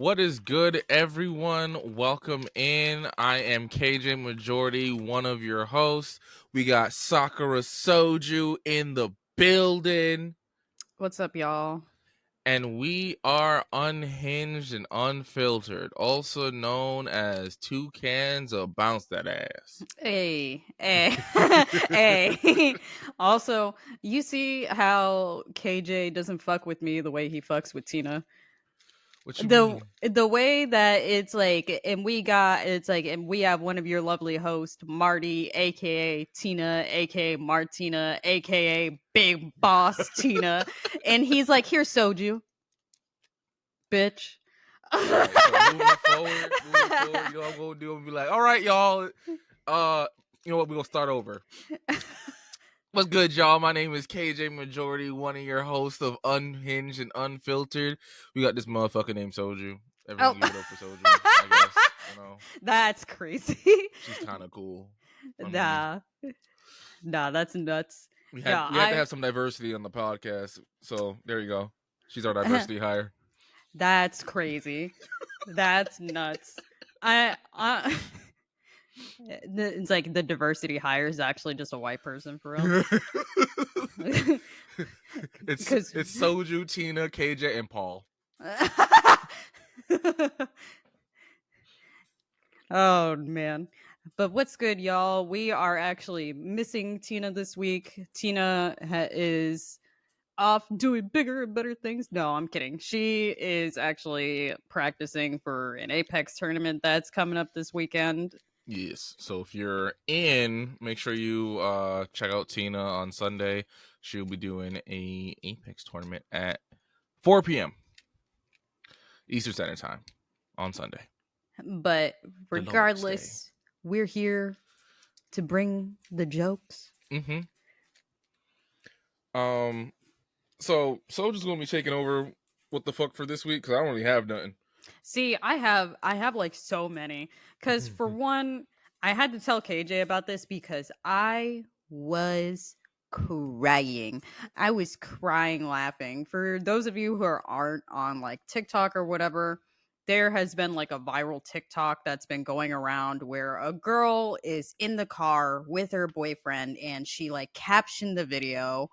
What is good, everyone? Welcome in. I am KJ Majority, one of your hosts. We got Sakura Soju in the building, What's up, y'all? and we are unhinged and unfiltered, also known as two cans of bounce that ass. Hey, hey, hey. Also, you see how KJ doesn't fuck with me the way he fucks with Tina. What you The mean? the way that it's like, and we have one of your lovely hosts, Marty, aka Tina, aka Martina, aka Big Boss Tina, and he's like, "Here's soju, bitch." All right, so moving forward, you know what I'm gonna do? I'm gonna be like, all right, y'all. You know what? We're gonna start over. What's good, y'all? My name is KJ Majority, one of your hosts of Unhinged and Unfiltered. We got this motherfucker named Soju. Oh, Everyone give it up for Soju, I guess. You know, that's crazy. she's kind of cool. I mean, Nah, nah, that's nuts. we No, had we had to have some diversity on the podcast, so there you go. She's our diversity hire. that's crazy. That's nuts. I it's like the diversity hire is actually just a white person for real. it's Because it's Soju, Tina, KJ, and Paul. oh man. But what's good, y'all? We are actually missing Tina this week. Tina is off doing bigger and better things. No, I'm kidding. She is actually practicing for an Apex tournament that's coming up this weekend. Yes. So if you're in, make sure you check out Tina on Sunday. She'll be doing a Apex tournament at 4 p.m. Eastern Standard Time on Sunday. But The Lord's Day. regardless, we're here to bring the jokes. Mm-hmm. So Soldier's gonna be taking over what the fuck for this week because I don't really have nothing. See, I have like so many. Cause for one, I had to tell KJ about this because I was crying. I was crying laughing. For those of you who aren't on like TikTok or whatever, there has been like a viral TikTok that's been going around where a girl is in the car with her boyfriend and she like captioned the video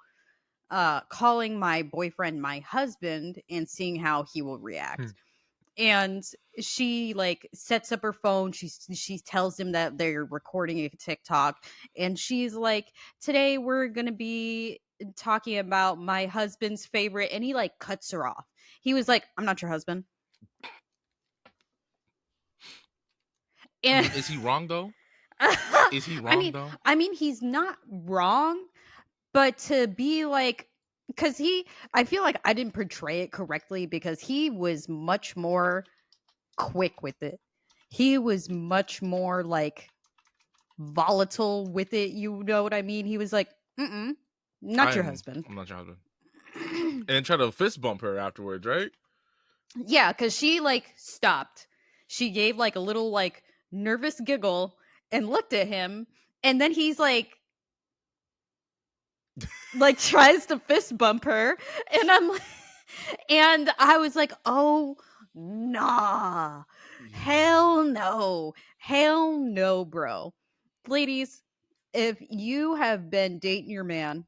calling my boyfriend my husband and seeing how he will react. And she like sets up her phone. She tells him that they're recording a TikTok, and she's like, "Today we're gonna be talking about my husband's favorite," and he like cuts her off. He was like, "I'm not your husband." I And mean, is he wrong though? Is he I wrong mean, though? I mean, he's not wrong, but to be like, because I feel like I didn't portray it correctly because he was much more quick with it. He was much more like volatile with it. You know what I mean? He was like, "Mm, not your husband." I'm not your husband. And try to fist bump her afterwards, right? Yeah, because she like stopped. She gave like a little like nervous giggle and looked at him, and then he's like tries to fist bump her, and and I was like, "Oh, nah, hell no, bro." Ladies, if you have been dating your man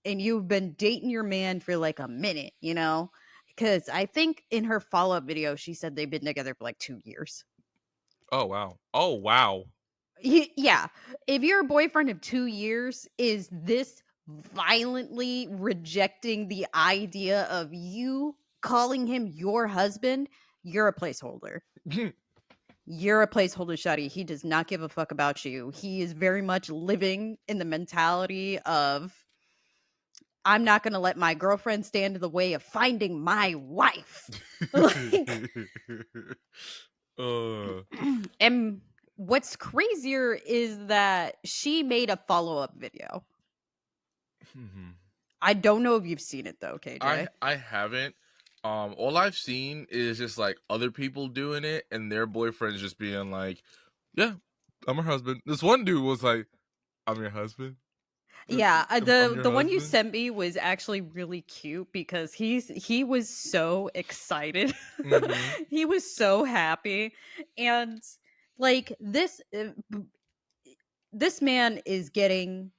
and you've been dating your man for like a minute, you know, because I think in her follow up video, she said they've been together for like 2 years. Oh wow. Oh wow. Yeah. If your boyfriend of 2 years is this violently rejecting the idea of you calling him your husband, you're a placeholder. You're a placeholder, Shuddy. He does not give a fuck about you. He is very much living in the mentality of I'm not going to let my girlfriend stand in the way of finding my wife. Like, uh, and what's crazier is that she made a follow up video. I don't know if you've seen it though, KJ. I haven't. All I've seen is just like other people doing it and their boyfriends just being like, "Yeah, I'm her husband." This one dude was like, "I'm your husband." Yeah, I'm your the one you husband. sent me was actually really cute because he was so excited. Mm-hmm. He was so happy, and like this man is getting,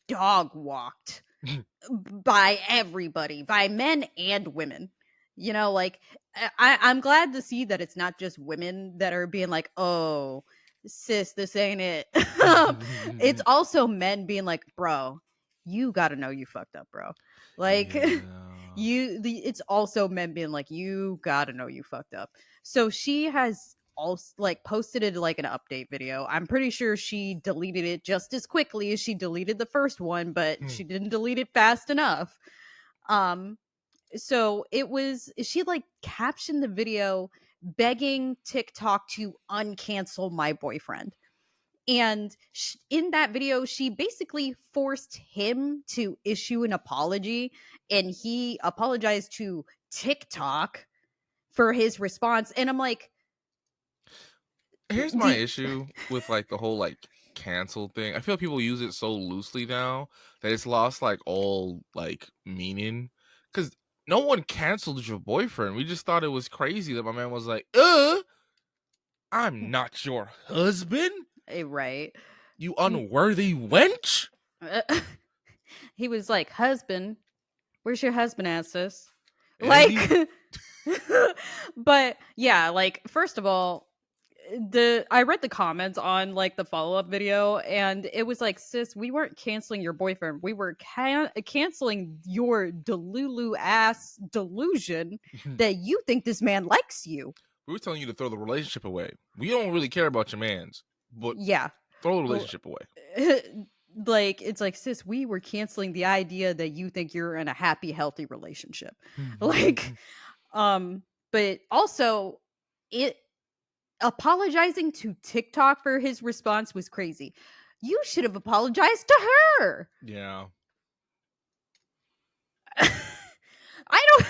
dog walked by everybody, by men and women. Like I'm glad to see that it's not just women that are being like, "Oh, sis, this ain't it." It's also men being like, "Bro, you got to know you fucked up, bro." Like Yeah. it's also men being like, "You got to know you fucked up." So she has also like posted it like an update video. I'm pretty sure she deleted it just as quickly as she deleted the first one, but Hmm. she didn't delete it fast enough. Um so it was she like captioned the video begging TikTok to uncancel my boyfriend. And in that video, she basically forced him to issue an apology, and he apologized to TikTok for his response. And I'm like, Here's my the issue with like the whole like cancel thing. I feel like people use it so loosely now that it's lost like all like meaning. Because no one canceled your boyfriend. We just thought it was crazy that my man was like, I'm not your husband, right. you unworthy wench. He was like, husband, where's your husband at, sis? Like, Andy. but yeah, like, first of all, I read the comments on like the follow-up video, and it was like, sis, we weren't canceling your boyfriend, we were canceling your delulu ass delusion that you think this man likes you. We were telling you to throw the relationship away. We don't really care about your man's, but Yeah. throw the L- relationship away. like it's like, sis, we were canceling the idea that you think you're in a happy healthy relationship. Like but also it apologizing to TikTok for his response was crazy. You should have apologized to her. Yeah. I don't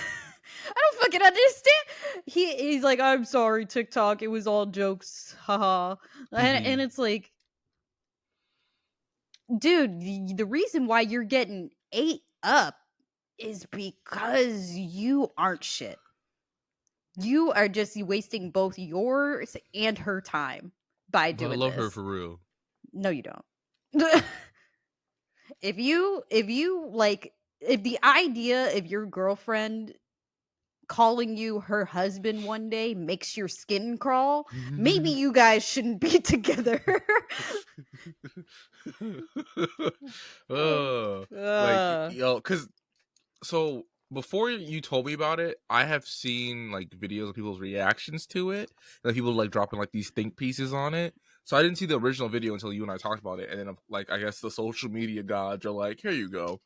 I don't fucking understand. He's like, I'm sorry, TikTok. It was all jokes. Haha. And it's like, dude, the reason why you're getting ate up is because you aren't shit. You are just wasting both yours and her time by But I doing love her this. for real. No, you don't. If you like, if the idea of your girlfriend calling you her husband one day makes your skin crawl, maybe you guys shouldn't be together. uh, like uh, because so before you told me about it, I have seen like videos of people's reactions to it, like people like dropping like these think pieces on it. So I didn't see the original video until you and I talked about it, and then like I guess the social media gods are like, here you go.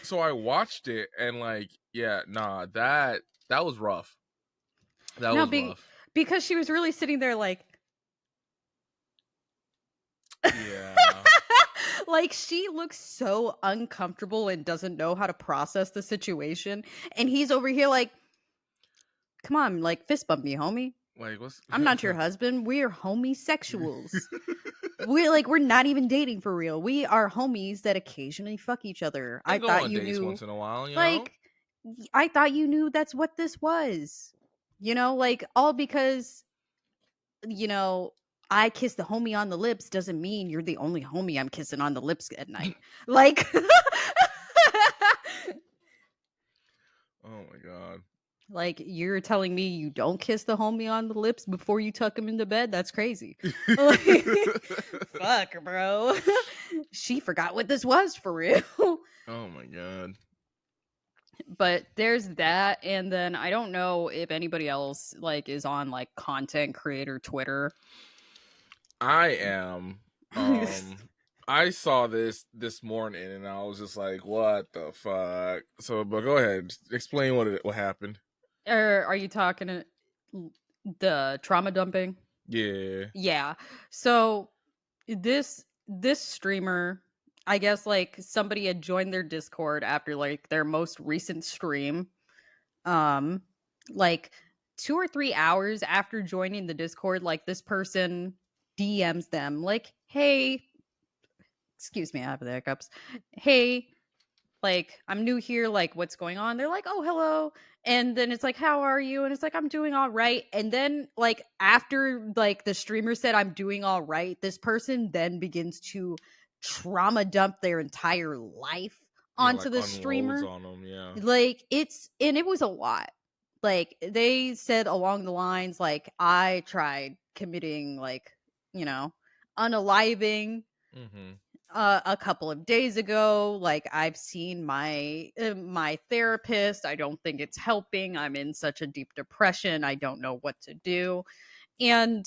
So I watched it and like, yeah, nah, that was rough. That no, was rough. because she was really sitting there like, Yeah. like she looks so uncomfortable and doesn't know how to process the situation, and he's over here like, come on, like fist bump me, homie. Like what's I'm not your husband. We are homosexuals. We're not even dating for real. We are homies that occasionally fuck each other. I and go thought on you dates knew. once in a while, you know? Like I thought you knew that's what this was. Like all because you know I kiss the homie on the lips doesn't mean you're the only homie I'm kissing on the lips at night. Like Oh my god. like you're telling me you don't kiss the homie on the lips before you tuck him into bed? That's crazy. Like, fuck, bro. She forgot what this was for real. Oh my god. But there's that, and then I don't know if anybody else like is on like content creator Twitter. I am. I saw this morning and I was just like, what the fuck? So but go ahead. Explain what happened. Or are you talking the trauma dumping? Yeah. Yeah. So this streamer, I guess like somebody had joined their Discord after like their most recent stream. Um like 2 or 3 hours after joining the Discord, like this person DMs them like, "Hey, excuse me, I have the hiccups. Hey, like, I'm new here, like, what's going on? They're like, oh, hello. And then it's like, how are you? And it's like, I'm doing all right. And then, like, after like the streamer said, I'm doing all right, this person then begins to trauma dump their entire life Yeah, onto like the unloads streamer. on them. Yeah. Like, and it was a lot. Like, they said along the lines, like, I tried committing, like, you know, unaliving Mm-hmm. a couple of days ago. Like, I've seen my therapist. I don't think it's helping. I'm in such a deep depression. I don't know what to do. And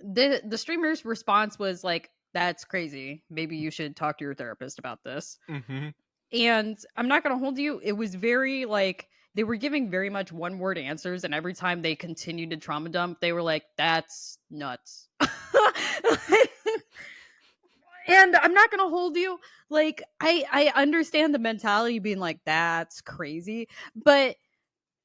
the streamer's response was like, that's crazy. Maybe you should talk to your therapist about this. Mm-hmm. And I'm not going to hold you. It was very like, they were giving very much one word answers. And every time they continued to trauma dump, they were like, that's nuts. And I'm not gonna hold you. Like, I understand the mentality being like, that's crazy. But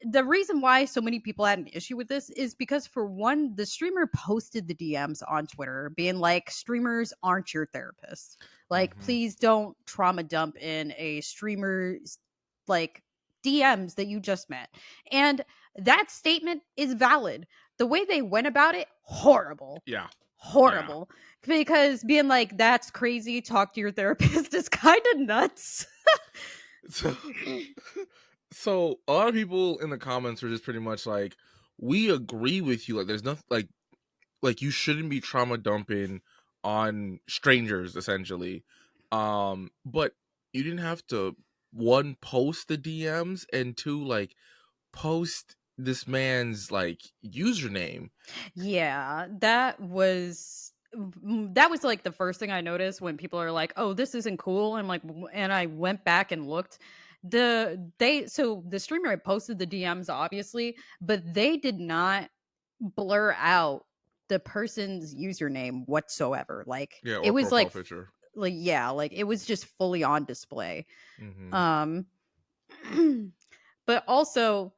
the reason why so many people had an issue with this is because, for one, the streamer posted the DMs on Twitter being like, streamers aren't your therapists. Like, Mm-hmm. please don't trauma dump in a streamer's like DMs that you just met. And that statement is valid. The way they went about it, horrible. Yeah. Yeah. Horrible. Because being like, that's crazy, talk to your therapist, is kind of nuts. So, so a lot of people in the comments were just pretty much like, we agree with you. Like, there's nothing like you shouldn't be trauma dumping on strangers, essentially. But you didn't have to, one, post the DMs, and two, like, post this man's like username. Yeah, that was like the first thing I noticed when people are like, "Oh, this isn't cool." And like, and I went back and looked. The streamer had posted the DMs obviously, but they did not blur out the person's username whatsoever. Like, Yeah, it or was profile picture. like yeah, like it was just fully on display. Mm-hmm. Um but also,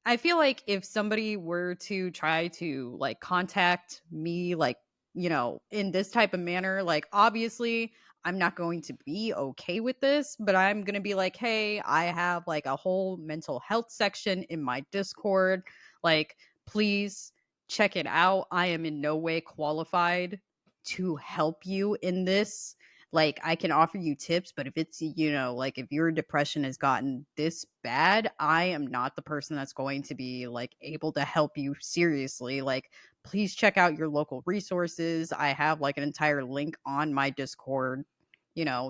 I feel like if somebody were to try to like contact me, like, in this type of manner, like, obviously I'm not going to be okay with this, but I'm going to be like, hey, I have like a whole mental health section in my Discord. Like, please check it out. I am in no way qualified to help you in this. Like, I can offer you tips, but if it's, like, if your depression has gotten this bad, I am not the person that's going to be like able to help you seriously. Like, please check out your local resources. I have like an entire link on my Discord,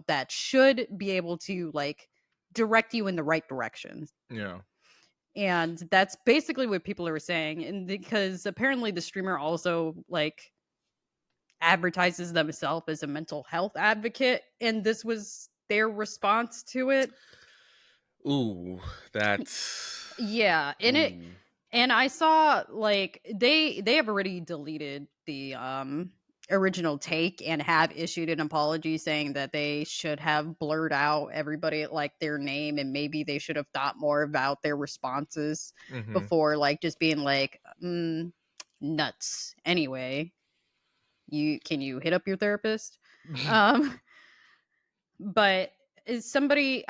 that should be able to like direct you in the right direction. Yeah. And that's basically what people are saying. And because apparently the streamer also like advertises themselves as a mental health advocate, and this was their response to it. Ooh, that's Yeah, ooh. and I saw like they have already deleted the original take and have issued an apology saying that they should have blurred out everybody like their name, and maybe they should have thought more about their responses Mm-hmm. before like just being like, nuts. Anyway, you hit up your therapist? um but is somebody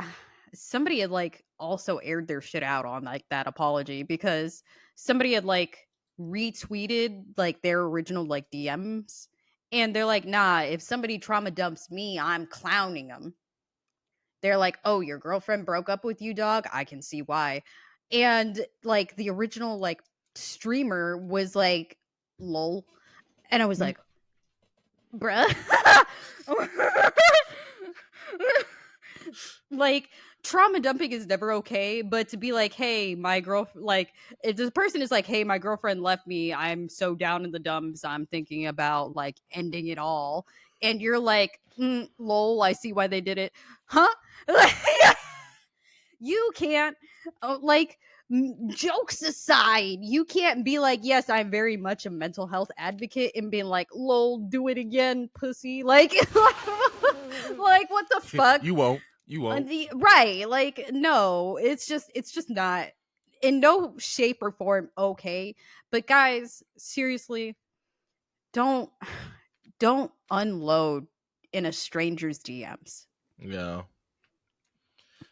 had like also aired their shit out on like that apology, because somebody had like retweeted like their original like DMs, and they're like, nah, if somebody trauma dumps me, I'm clowning them. They're like, oh, your girlfriend broke up with you, dog, I can see why. And like the original like streamer was like, lol. And I was like, bruh. Like, trauma dumping is never okay, but to be like, hey, my girl, like, if this person is like, hey, my girlfriend left me, I'm so down in the dumps, I'm thinking about like ending it all, and you're like, lol, I see why they did it. Huh? You can't, like, jokes aside, you can't be like, yes, I'm very much a mental health advocate, and being like, lol, do it again, pussy. Like, like, what the fuck? You won't. You won't. Right, like, no, it's just not in no shape or form okay. But guys, seriously, don't don't unload in a stranger's DMs. Yeah.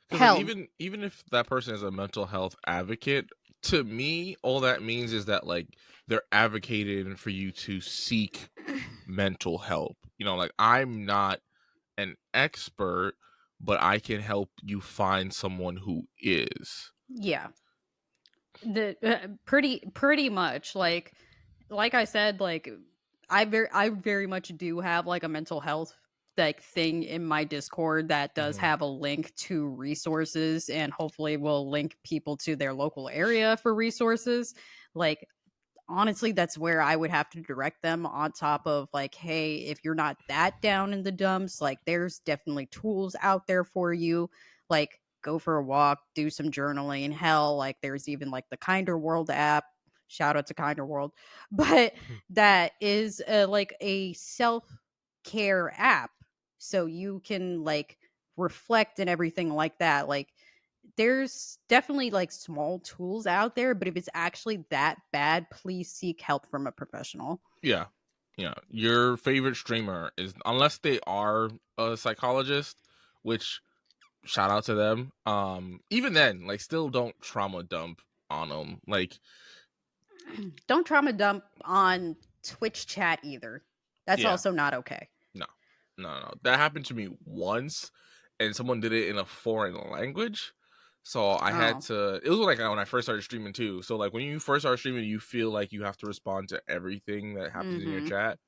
Because like Hell, even if that person is a mental health advocate, to me, all that means is that like they're advocating for you to seek mental help. Like I'm not an expert, but I can help you find someone who is. yeah. The pretty much like I said, like I very much do have like a mental health like thing in my Discord that does Hmm. have a link to resources, and hopefully will link people to their local area for resources. Like honestly, that's where I would have to direct them, on top of like, hey, if you're not that down in the dumps, like there's definitely tools out there for you. Like go for a walk, do some journaling. Hell, like there's even like the Kinder World app. Shout out to Kinder World. But that is like a self-care app. So you can like reflect and everything like that. Like there's definitely like small tools out there, but if it's actually that bad, please seek help from a professional. Yeah. Yeah. Your favorite streamer is, unless they are a psychologist, which shout out to them. Even then, like still don't trauma dump on them. Like, Don't trauma dump on Twitch chat either. That's yeah. also not okay. No. No. That happened to me once and someone did it in a foreign language. So I had Oh. to, it was like when I first started streaming too. So like when you first start streaming, you feel like you have to respond to everything that happens in your Mm-hmm. chat.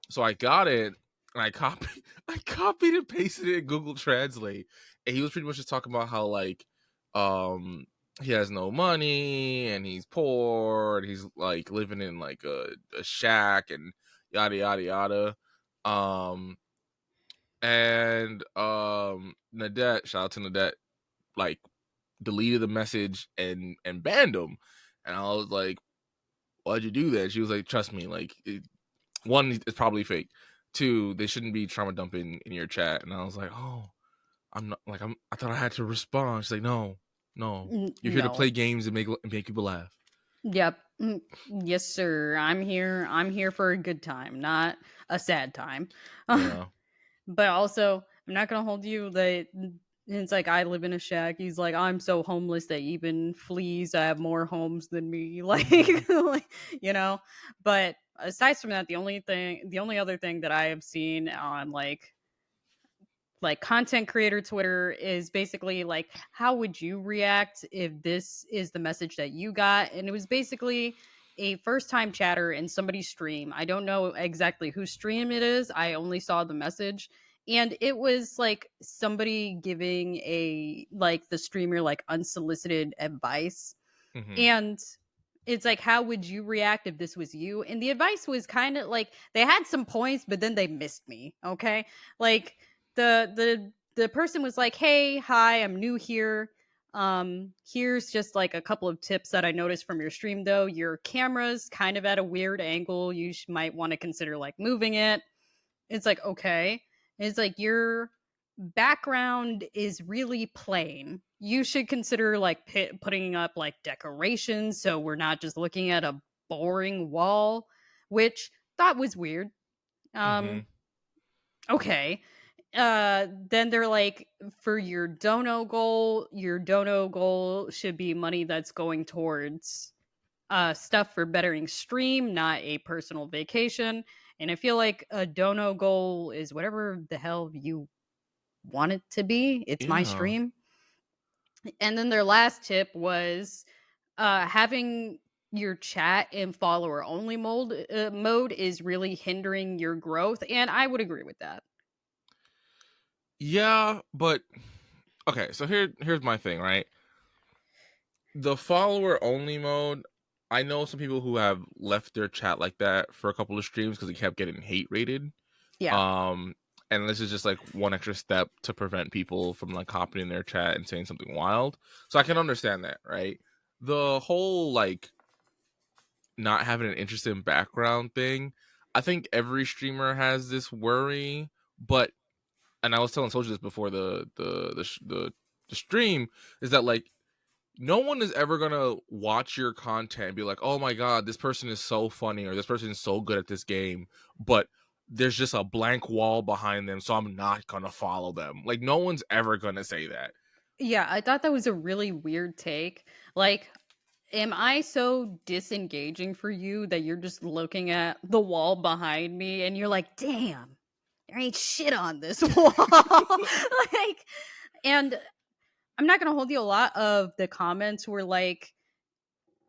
So I got it and I copied I copied and pasted it in Google Translate. And he was pretty much just talking about how like um he has no money and he's poor and he's like living in like a shack and yada yada yada. Um and Nadette, shout out to Nadette, like deleted the message and banned him. And I was like, why'd you do that? She was like, trust me, like one, it's probably fake. Two, they shouldn't be trauma dumping in your chat. And I was like, oh, I'm not like I thought I had to respond. She's like, no, no, you're here to No. play games and make people laugh. Yep. Yes, sir. I'm here for a good time, not a sad time. Yeah. But also, I'm not gonna hold you that it's like I live in a shack. He's like, I'm so homeless that even fleas have more homes than me. Hmm. Like, you know. But aside from that, the only other thing that I have seen on like content creator Twitter is basically like, how would you react if this is the message that you got? And it was basically a first time chatter in somebody's stream. I don't know exactly whose stream it is. I only saw the message. And it was like somebody giving a like the streamer like unsolicited advice. Hmm. And it's like, how would you react if this was you? And the advice was kind of like they had some points, but then they missed me. Okay. Like the person was like, hey, hi, I'm new here. Here's just like a couple of tips that I noticed from your stream though. Your camera's kind of at a weird angle. You might want to consider like moving it. It's like, okay. It's like your background is really plain. You should consider like putting up like decorations so we're not just looking at a boring wall, which thought was weird. Hmm. Um okay. Then they're like, for your dono goal should be money that's going towards stuff for bettering stream, not a personal vacation. And I feel like a dono goal is whatever the hell you want it to be. It's my Yeah. stream. And then their last tip was having your chat in follower only mode is really hindering your growth. And I would agree with that. Yeah, but okay, so here's my thing, right? The follower only mode, I know some people who have left their chat like that for a couple of streams because they kept getting hate rated. Yeah. Um, and this is just like one extra step to prevent people from like hopping in their chat and saying something wild. So I can understand that, right? The whole like not having an interesting background thing, I think every streamer has this worry, but and I was telling Soldier this before the stream is that like no one is ever gonna watch your content and be like, oh my god, this person is so funny or this person is so good at this game, but there's just a blank wall behind them, so I'm not gonna follow them. Like, no one's ever gonna say that. Yeah, I thought that was a really weird take. Like, am I so disengaging for you that you're just looking at the wall behind me and you're like, damn, there ain't shit on this wall? Like, and I'm not gonna hold you. A lot of the comments were like,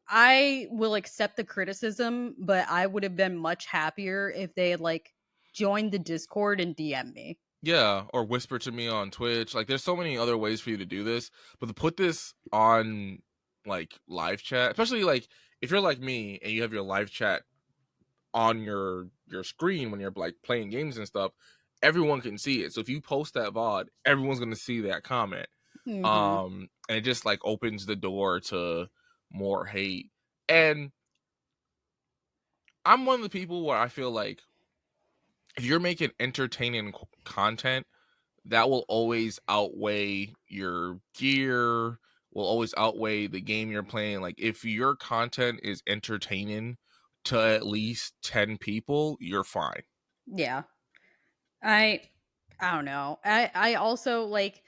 I will accept the criticism, but I would have been much happier if they had like joined the Discord and DM me. Yeah, or whisper to me on Twitch. Like, there's so many other ways for you to do this, but to put this on like live chat, especially like if you're like me and you have your live chat on your screen when you're like playing games and stuff, everyone can see it. So if you post that VOD, everyone's gonna see that comment. Hmm. And it just like opens the door to more hate. And I'm one of the people where I feel like if you're making entertaining content, that will always outweigh your gear, will always outweigh the game you're playing. Like, if your content is entertaining to at least 10 people, you're fine. Yeah. I I don't know. I also like,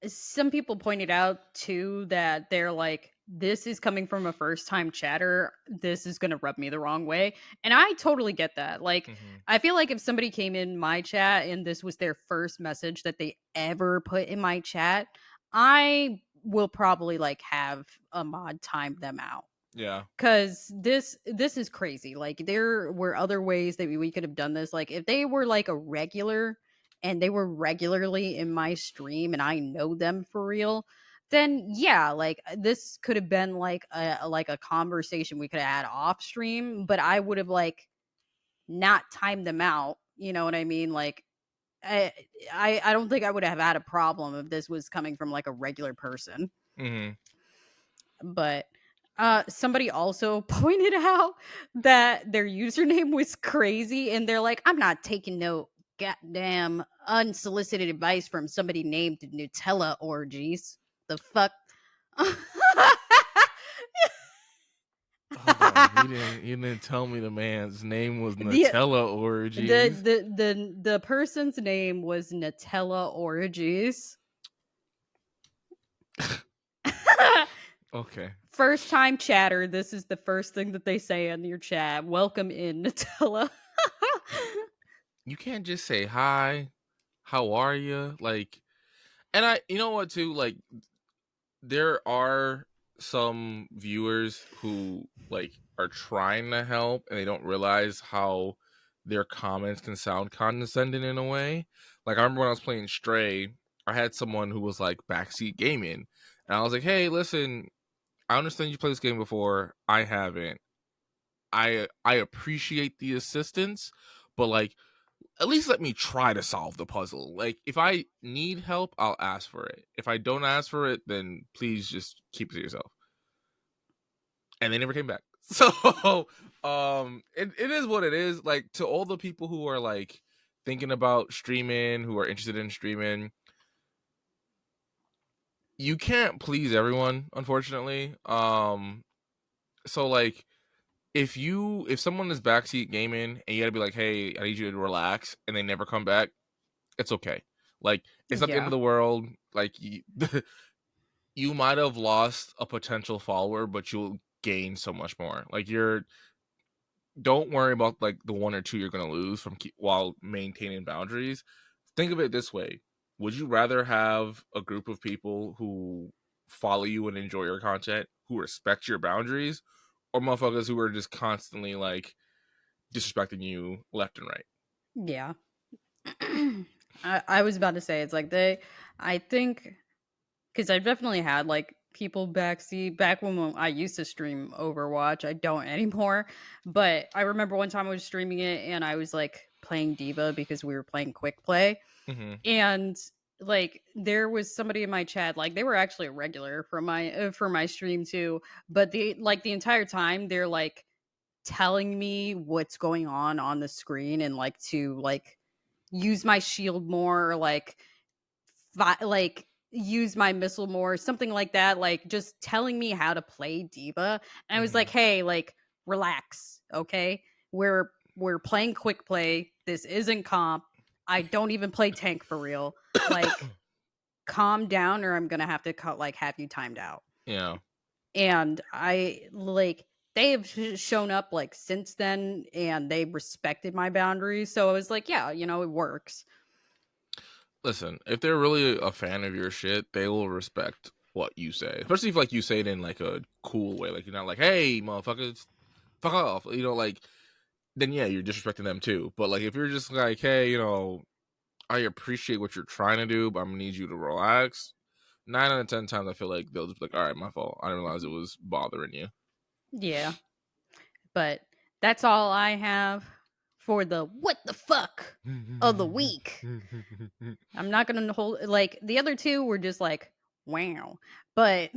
some people pointed out too that they're like, this is coming from a first time chatter, this is going to rub me the wrong way, and I totally get that. Like, Mm-hmm. I feel like if somebody came in my chat and this was their first message that they ever put in my chat, I will probably like have a mod time them out. Yeah. Cause this is crazy. Like, there were other ways that we could have done this. Like, if they were like a regular and they were regularly in my stream and I know them for real, then yeah, like, this could have been like a conversation we could have had off stream, but I would have like not timed them out. You know what I mean? Like, I I don't think I would have had a problem if this was coming from like a regular person. Mm-hmm. But somebody also pointed out that their username was crazy and they're like, I'm not taking no goddamn unsolicited advice from somebody named Nutella Orgies. The fuck. Hold on. He didn't tell me the man's name was the Nutella the Orgies. the person's name was Nutella Orgies. Okay. First time chatter, this is the first thing that they say in your chat. Welcome in, Nutella. You can't just say hi, how are you? Like, and you know what too, like, there are some viewers who like are trying to help and they don't realize how their comments can sound condescending in a way. Like, I remember when I was playing Stray, I had someone who was like backseat gaming, and I was like, "Hey, listen, I understand you played this game before. I haven't. I appreciate the assistance, but like, at least let me try to solve the puzzle. Like, if I need help, I'll ask for it. If I don't ask for it, then please just keep it to yourself." And they never came back. So, it is what it is. Like, to all the people who are like thinking about streaming, who are interested in streaming, you can't please everyone, unfortunately. So like, if someone is backseat gaming and you gotta be like, "Hey, I need you to relax," and they never come back, it's okay. Like, it's not the end of Yeah. the world. Like, you might have lost a potential follower, but you'll gain so much more. Like, don't worry about like the one or two you're gonna lose from while maintaining boundaries. Think of it this way: would you rather have a group of people who follow you and enjoy your content, who respect your boundaries, or motherfuckers who are just constantly like disrespecting you left and right? Yeah. I was about to say, it's like they, I think, because I've definitely had like people backseat back when I used to stream Overwatch. I don't anymore, but I remember one time I was streaming it and I was like playing Diva because we were playing quick play, Mm-hmm. and like there was somebody in my chat, like they were actually a regular for my stream too, but the entire time they're like telling me what's going on the screen and like to like use my shield more, or like like use my missile more, something like that, like just telling me how to play Diva. And I was Mm-hmm. like, hey, like, relax, okay? We're we're playing quick play. This isn't comp. I don't even play tank for real. Like, calm down, or I'm gonna have to have you timed out. Yeah. And they have shown up like since then, and they respected my boundaries. So I was like, yeah, it works. Listen, if they're really a fan of your shit, they will respect what you say, especially if like you say it in like a cool way, like you're not like, "Hey, motherfuckers, fuck off," like. Then yeah, you're disrespecting them too. But like, if you're just like, "Hey, I appreciate what you're trying to do, but I'm gonna need you to relax." 9 out of 10 times, I feel like they'll just be like, "All right, my fault. I didn't realize it was bothering you." Yeah, but that's all I have for the what the fuck of the week. I'm not gonna hold the other two were just like wow, but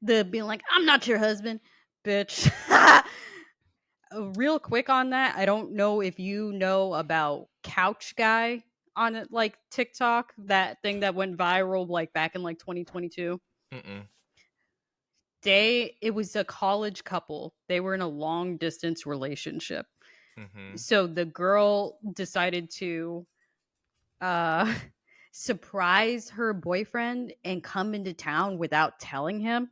the being like I'm not your husband, bitch. Real quick on that, I don't know if you know about Couch Guy on it, like TikTok, that thing that went viral like back in like 2022. Mm-mm. It was a college couple. They were in a long distance relationship. Mm-hmm. So the girl decided to uh surprise her boyfriend and come into town without telling him.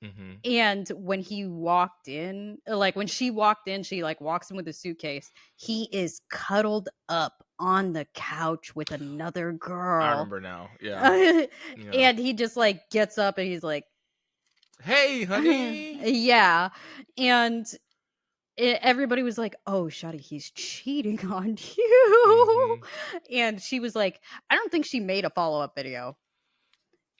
Mm-hmm. And when he walked in, when she walked in, she walks in with a suitcase. He is cuddled up on the couch with another I girl. remember now. Yeah. Yeah. And he just gets up and he's like, "Hey, honey." yeah. And everybody was like, "Oh, Shadi, he's cheating on you." And she was like, I don't think she made a follow-up video.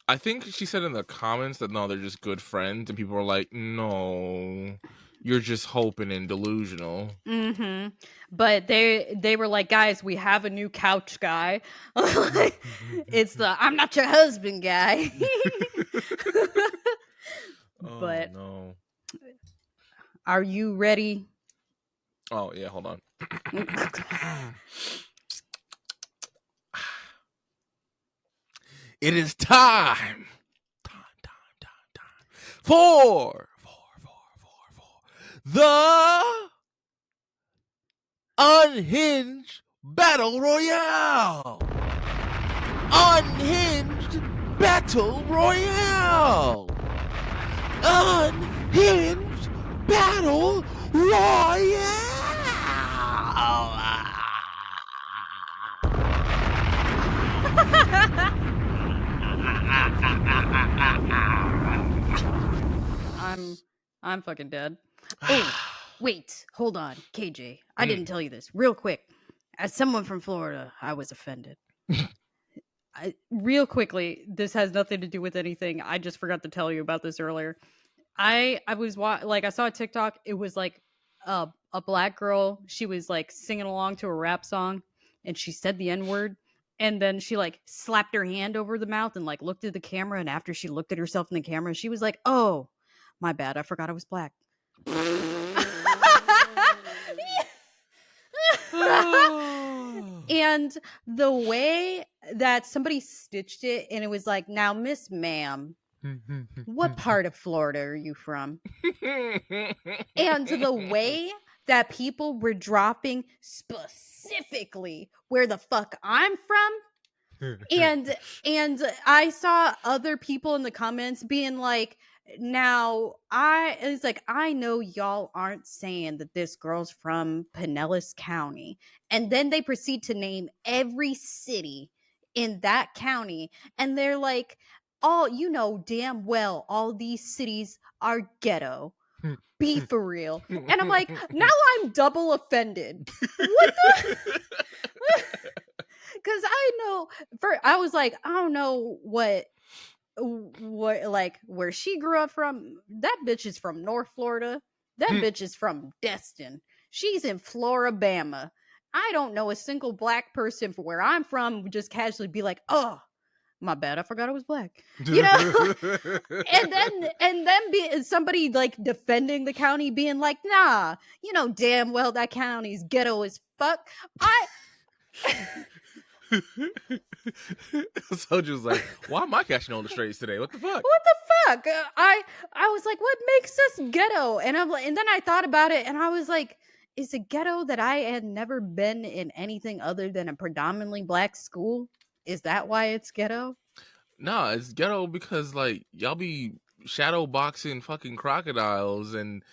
I think she said in the comments that no, they're just good friends, and people were like, "No, you're just hoping and delusional." Mm-hmm. But they were like, "Guys, we have a new couch guy." It's the I'm not your husband guy. Oh But no. are you ready? Oh yeah, hold on. It is time. Time for the Unhinged Battle Royale. Unhinged Battle Royale. Unhinged Battle Royale. I'm fucking dead. Oh, wait, hold on, KJ. I didn't tell you this. Real quick. As someone from Florida, I was offended. Real quickly, this has nothing to do with anything. I just forgot to tell you about this earlier. I was I saw a TikTok. It was like a black girl. She was singing along to a rap song, and she said the N-word, and then she slapped her hand over the mouth and looked at the camera. And after she looked at herself in the camera, she was like, "Oh, my bad. I forgot I was black." And the way that somebody stitched it, and it was like, "Now, Miss Ma'am, what part of Florida are you from?" And the way that people were dropping specifically where the fuck I'm from, and I saw other people in the comments being like, now it's like, I know y'all aren't saying that this girl's from Pinellas County, and then they proceed to name every city in that county, and they're like, all damn well all these cities are ghetto. Be for real. And I'm like, now I'm double offended. What the? Because I was like, I don't know what where she grew up from. That bitch is from North Florida. That bitch is from Destin. She's in Floribama. I don't know a single black person from where I'm from would just casually be like, "Oh, my bad, I forgot I was black." And then be somebody defending the county, being like, "Nah, damn well that county's ghetto as fuck." Soldier's like, "Why am I catching all the strays today? What the fuck?" What the fuck? I was like, what makes us ghetto? And I'm like, and then I thought about it, and I was like, is it ghetto that I had never been in anything other than a predominantly black school? Is that why it's ghetto? Nah, it's ghetto because like y'all be shadow boxing fucking crocodiles and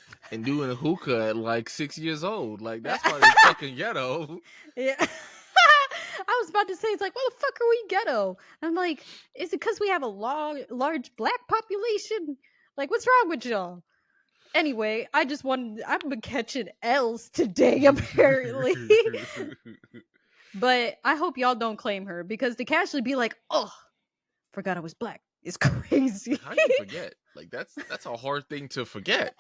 doing a hookah at like 6 years old. Like that's why it's fucking ghetto. Yeah. I was about to say, it's like, why the fuck are we ghetto? I'm like, is it because we have a large black population? Like, what's wrong with y'all? Anyway, I've been catching L's today, apparently. But I hope y'all don't claim her because to casually be like, oh, forgot I was black is crazy. How you forget? Like that's a hard thing to forget.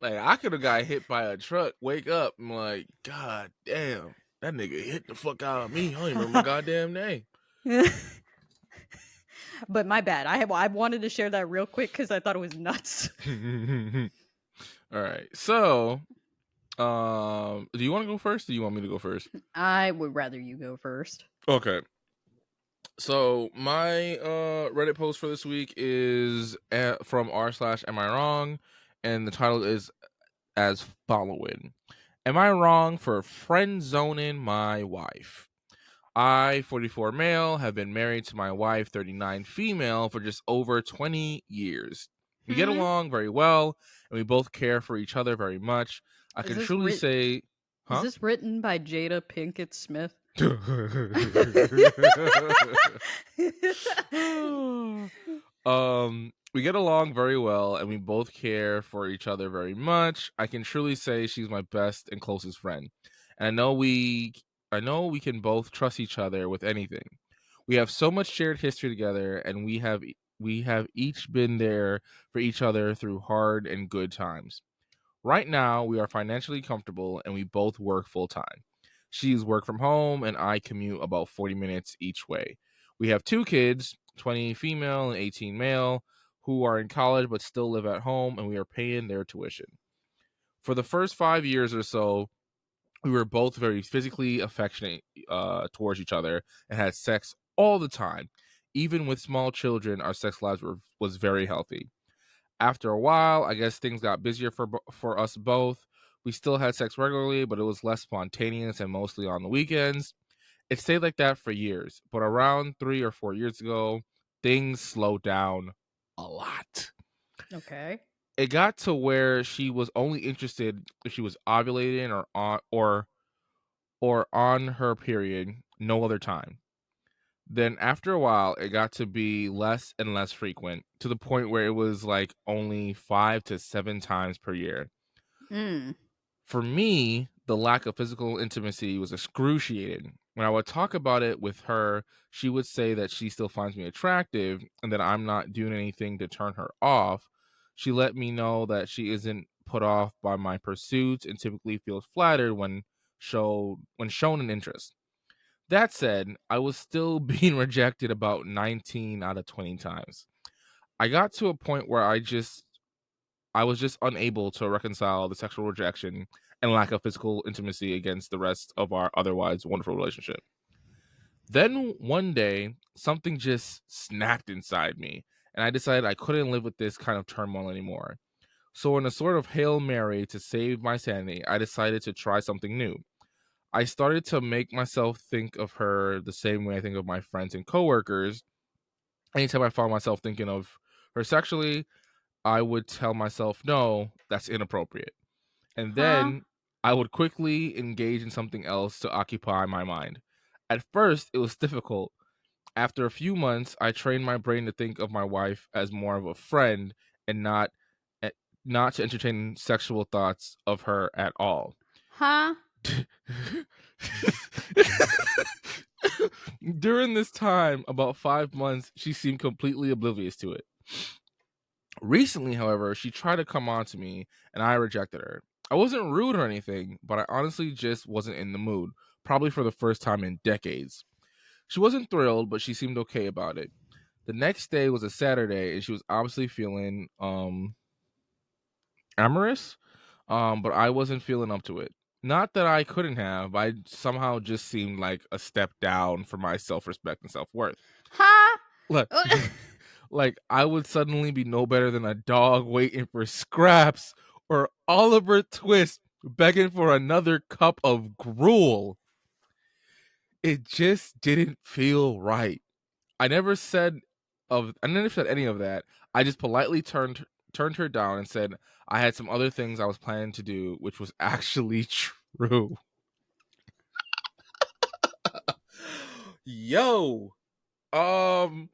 Like I could have got hit by a truck, wake up, I'm like, God damn, that nigga hit the fuck out of me. I don't even remember my goddamn name. But my bad. I wanted to share that real quick because I thought it was nuts. All right. So do you want to go first or do you want me to go first? I would rather you go first. Okay. So my Reddit post for this week is from r/am I wrong, and the title is as following: Am I wrong for friend zoning my wife? I, 44 male, have been married to my wife, 39 female, for just over 20 years. We get along very well, and we both care for each other very much. I Is can this truly say, Is huh? this written by Jada Pinkett Smith? We get along very well and we both care for each other very much. I can truly say she's my best and closest friend. And I know we can both trust each other with anything. We have so much shared history together and we have each been there for each other through hard and good times. Right now, we are financially comfortable and we both work full time. She's work from home and I commute about 40 minutes each way. We have two kids, 20 female and 18 male, who are in college but still live at home and we are paying their tuition. For the first 5 years or so, we were both very physically affectionate towards each other and had sex all the time. Even with small children, our sex lives was very healthy. After a while, I guess things got busier for us both. We still had sex regularly, but it was less spontaneous and mostly on the weekends. It stayed like that for years, but around 3 or 4 years ago, things slowed down a lot. Okay. It got to where she was only interested if she was ovulating or on her period, no other time. Then after a while, it got to be less and less frequent to the point where it was like only 5 to 7 times per year. Mm. For me, the lack of physical intimacy was excruciating. When I would talk about it with her, she would say that she still finds me attractive and that I'm not doing anything to turn her off. She let me know that she isn't put off by my pursuits and typically feels flattered when shown an interest. That said, I was still being rejected about 19 out of 20 times. I got to a point where I was just unable to reconcile the sexual rejection and lack of physical intimacy against the rest of our otherwise wonderful relationship. Then one day, something just snapped inside me, and I decided I couldn't live with this kind of turmoil anymore. So, in a sort of Hail Mary to save my sanity, I decided to try something new. I started to make myself think of her the same way I think of my friends and coworkers. Anytime I found myself thinking of her sexually, I would tell myself, no, that's inappropriate. And Huh? then I would quickly engage in something else to occupy my mind. At first, it was difficult. After a few months, I trained my brain to think of my wife as more of a friend and eh, not to entertain sexual thoughts of her at all. Huh? During this time, about 5 months, she seemed completely oblivious to it. Recently, however, she tried to come on to me and I rejected her. I wasn't rude or anything, but I honestly just wasn't in the mood, probably for the first time in decades. She wasn't thrilled, but she seemed okay about it. The next day was a Saturday and she was obviously feeling amorous, but I wasn't feeling up to it. Not that I couldn't have, I somehow just seemed like a step down for my self-respect and self-worth. Huh? Look, like I would suddenly be no better than a dog waiting for scraps or Oliver Twist begging for another cup of gruel. It just didn't feel right. I never said any of that. I just politely turned her down and said I had some other things I was planning to do, which was actually true. Yo, um,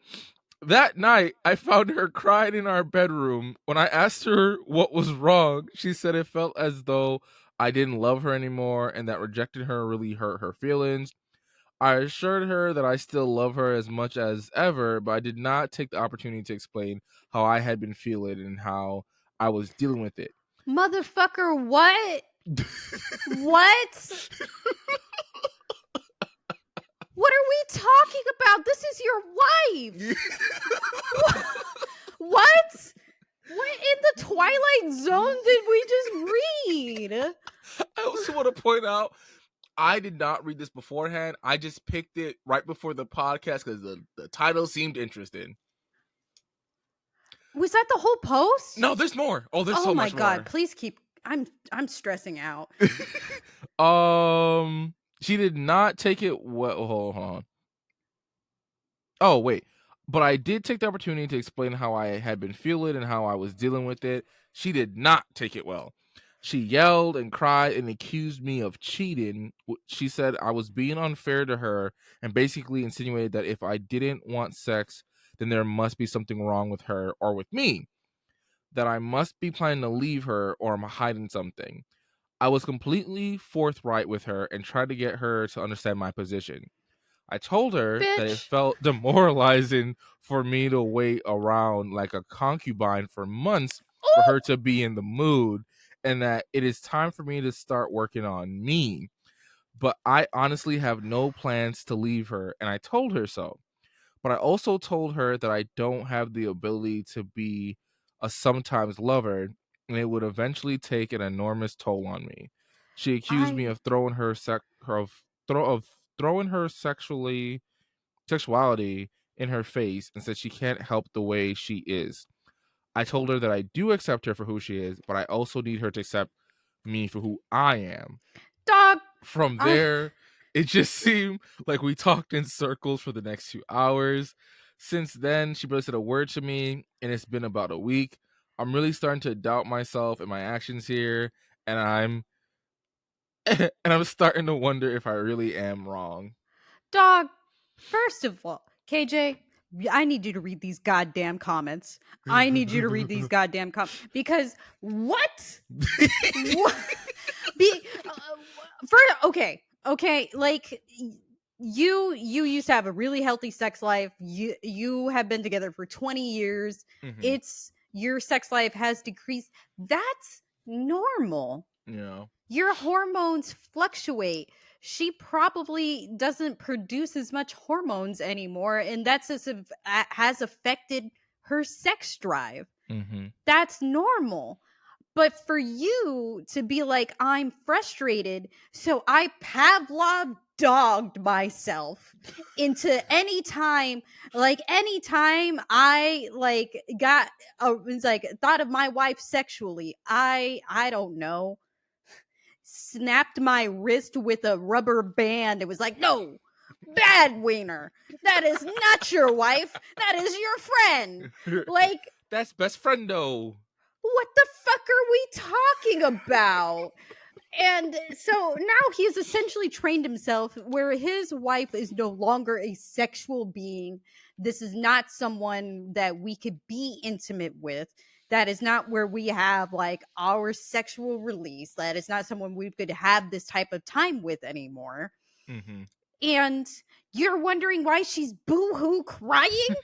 that night I found her crying in our bedroom. When I asked her what was wrong, she said it felt as though I didn't love her anymore and that rejecting her really hurt her feelings. I assured her that I still love her as much as ever, but I did not take the opportunity to explain how I had been feeling and how I was dealing with it. Motherfucker, what? What? What are we talking about? This is your wife. What? What in the Twilight Zone did we just read? I also want to point out I did not read this beforehand. I just picked it right before the podcast because the title seemed interesting. Was that the whole post? No, there's more. Oh, there's Oh so my much god, more. please keep I'm stressing out. She did not take it well. Hold on. Oh, wait. But I did take the opportunity to explain how I had been feeling and how I was dealing with it. She did not take it well. She yelled and cried and accused me of cheating. She said I was being unfair to her and basically insinuated that if I didn't want sex, then there must be something wrong with her or with me, that I must be planning to leave her or I'm hiding something. I was completely forthright with her and tried to get her to understand my position. I told her that it Bitch. felt demoralizing for me to wait around like a concubine for months for Oh, her to be in the mood and that it is time for me to start working on me. But I honestly have no plans to leave her, and I told her so. But I also told her that I don't have the ability to be a sometimes lover, and it would eventually take an enormous toll on me. She accused me I of throwing her throwing her sexuality in her face and said she can't help the way she is. I told her that I do accept her for who she is, but I also need her to accept me for who I am. dog. From I there, it just seemed like we talked in circles for the next few hours. Since then, she barely said a word to me, and it's been about a week. I'm really starting to doubt myself and my actions here, and I'm and I'm starting to wonder if I really am wrong. dog. First of all, KJ, I need you to read these goddamn comments. I need you to read these goddamn comments because what? What? Be for okay, like you used to have a really healthy sex life. You have been together for 20 years. Mhm. It's your sex life has decreased. That's normal. Yeah. Your hormones fluctuate. She probably doesn't produce as much hormones anymore, and has affected her sex drive. Mhm. That's normal. But for you to be like, I'm frustrated, so I Pavlov dogged myself into anytime I was like thought of my wife sexually, I don't know, snapped my wrist with a rubber band. It was like, no, bad wiener. That is not your wife. That is your friend. Like, That's best friendo. what the fuck are we talking about? And so now he's essentially trained himself where his wife is no longer a sexual being. This is not someone that we could be intimate with. That is not where we have like our sexual release. That is not someone we could have this type of time with anymore. Mhm. And you're wondering why she's boo-hoo crying?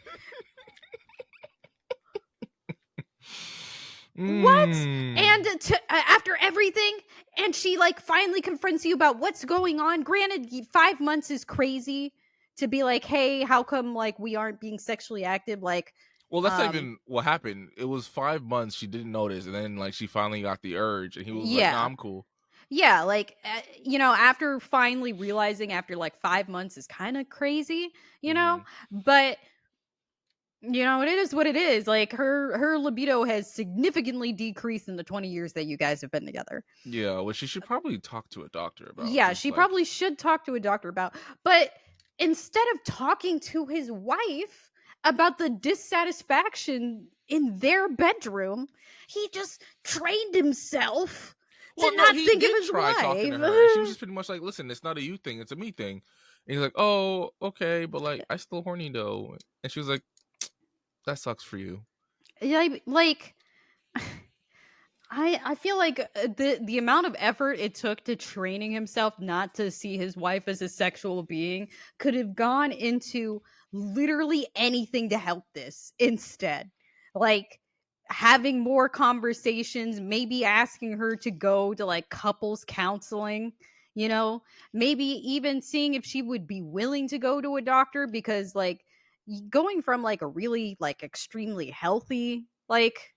What? Mm. And after everything, and she like finally confronts you about what's going on. Granted, 5 months is crazy to be like, hey, how come like we aren't being sexually active? Like, Well, that's not um, even what happened. It was 5 months she didn't notice, and then like she finally got the urge, and he was like, "Nah, yeah, I'm cool." yeah, like after finally realizing after like 5 months is kind of crazy, Hmm. but You know, it is what it is. Like her libido has significantly decreased in the 20 years that you guys have been together. Yeah, which she should probably talk to a doctor about, Yeah, because she like, probably should talk to a doctor about. But instead of talking to his wife about the dissatisfaction in their bedroom, he just trained himself well, to no, not he think of did his try talking to her, and she was wife. just pretty much like, "Listen, it's not a you thing; it's a me thing." And he's like, "Oh, okay, but like, I still horny though." And she was like, "That sucks for you." Yeah, like I feel like the amount of effort it took to training himself not to see his wife as a sexual being could have gone into literally anything to help this instead. Like having more conversations, maybe asking her to go to like couples counseling, you know, maybe even seeing if she would be willing to go to a doctor because like going from like a really like extremely healthy like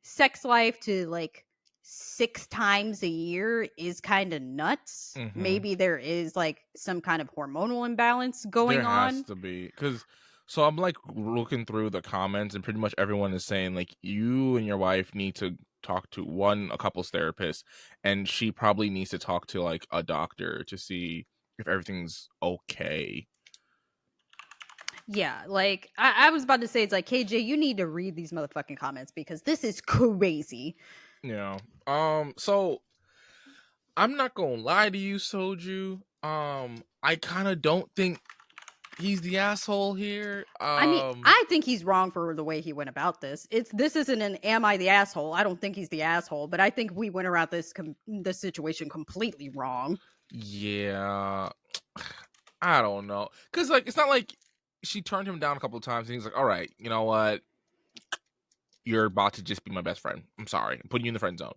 sex life to like 6 times a year is kind of nuts. Mm-hmm. Maybe there is like some kind of hormonal imbalance going There has on. to be, because so I'm like looking through the comments, and pretty much everyone is saying like you and your wife need to talk to a couples therapist, and she probably needs to talk to like a doctor to see if everything's okay. Yeah, like I was about to say, it's like KJ, you need to read these motherfucking comments because this is crazy. You know. So I'm not gonna lie to you, Soju. I kind of don't think he's the asshole here. I mean, I think he's wrong for the way he went about this. This isn't an am I the asshole? I don't think he's the asshole, but I think we went around this situation completely wrong. Yeah, I don't know, cause like it's not like she turned him down a couple of times, and he's like, "All right, you know what? You're about to just be my best friend. I'm sorry, I'm putting you in the friend zone."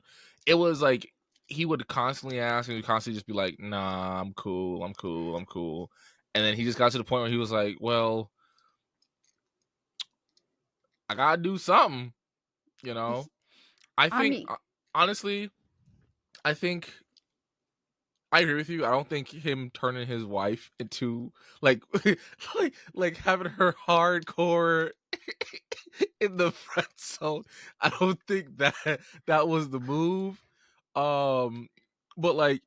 It was like he would constantly ask, and he'd constantly just be like, "Nah, I'm cool, I'm cool, I'm cool," and then he just got to the point where he was like, "Well, I gotta do something," you know. I I think mean, honestly, I think I agree with you. I don't think him turning his wife into like like having her hardcore in the front zone. I don't think that was the move. Um, but like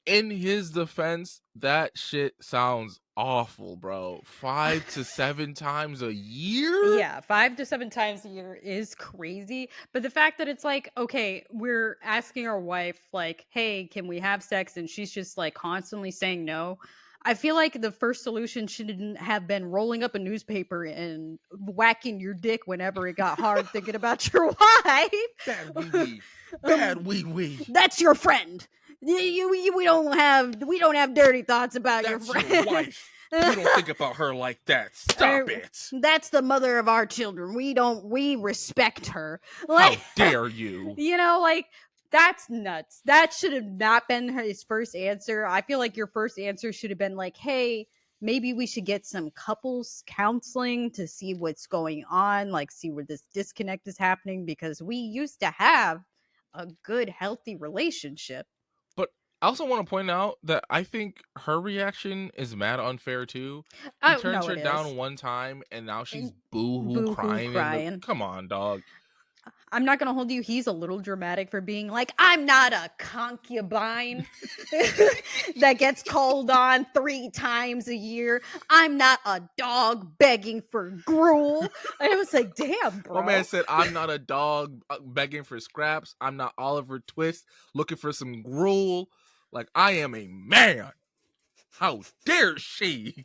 in his defense, that shit sounds awful, bro. 5 to 7 times a year. yeah, 5 to 7 times a year is crazy, but the fact that it's like, okay, we're asking our wife like, "Hey, can we have sex?" and she's just like constantly saying no. I feel like the first solution shouldn't have been rolling up a newspaper and whacking your dick whenever it got hard thinking about your Bad wee wife. wee. Bad wee wee. That's your friend. We don't have dirty thoughts about your That's your friend. wife. You don't think about her like that. Stop it. That's the mother of our children. We respect her. Like, How dare you? you know, like that's nuts. That should have not been his first answer. I feel like your first answer should have been like, "Hey, maybe we should get some couples counseling to see what's going on, like see where this disconnect is happening because we used to have a good healthy relationship." But I also want to point out that I think her reaction is mad unfair too. He Oh, turns no, her it down is. one time, and now she's And boo-hoo boo-hoo crying in the. crying. Come on, dog. I'm not gonna hold you. He's a little dramatic for being like, I'm not a concubine that gets called on 3 times a year. I'm not a dog begging for gruel. And it was like, damn, My man bro. said, "I'm not a dog begging for scraps. I'm not Oliver Twist looking for some gruel. Like, I am a man. How dare she?"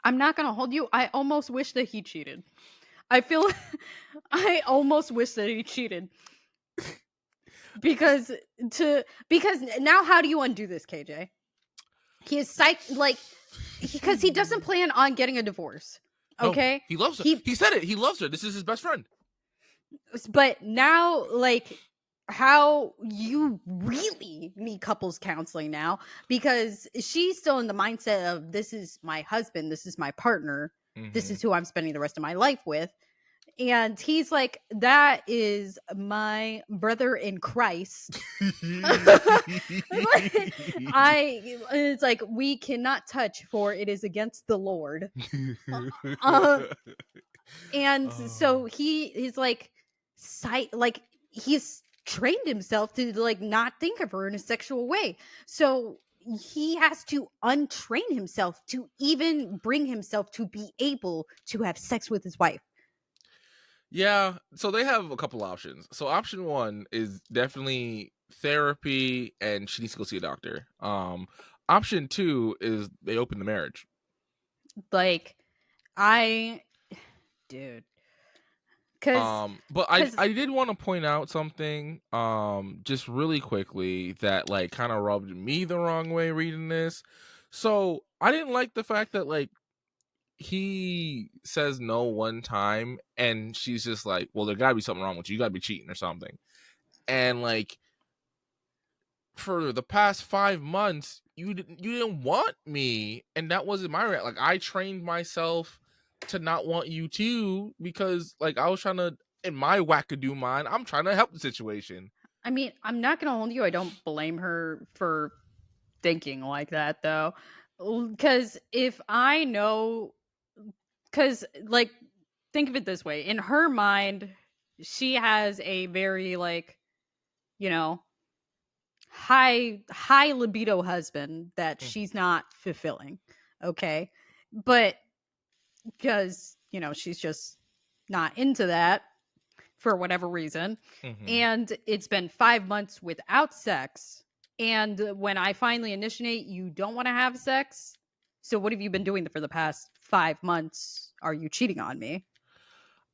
I'm not gonna hold you. I almost wish that he cheated. I feel I almost wish that he cheated. Because because now how do you undo this, KJ? He is because he doesn't plan on getting a divorce. No, Okay? he loves her. He He said it. He loves her. This is his best friend. but now like how you really need couples counseling now because she's still in the mindset of this is my husband, this is my partner, this Mm-hmm. is who I'm spending the rest of my life with. And he's like, that is my brother in Christ. It's like, we cannot touch, for it is against the Lord. Uh, and so Oh. he is like, like he's trained himself to like not think of her in a sexual way. So he has to untrain himself to even bring himself to be able to have sex with his wife. Yeah, so they have a couple options. So option one is definitely therapy, and she needs to go see a doctor. Option two is they open the marriage. Like, I, dude, because But because I did want to point out something, just really quickly that like kind of rubbed me the wrong way reading this. So I didn't like the fact that like he says no one time, and she's just like, "Well, there gotta be something wrong with you. You gotta be cheating or something." And like for the past 5 months, you didn't want me, and that wasn't my like. I trained myself to not want you too because like I was trying to in my wackadoo mind, I'm trying to help the situation. I mean, I'm not gonna hold you. I don't blame her for thinking like that, though, because if I know, because like, think of it this way: in her mind, she has a very like, you know, high libido husband that she's not fulfilling. Okay, but because she's just not into that for whatever reason. Mm-hmm. And it's been 5 months without sex. And when I finally initiate, you don't want to have sex. So what have you been doing for the past 5 months? Are you cheating on me?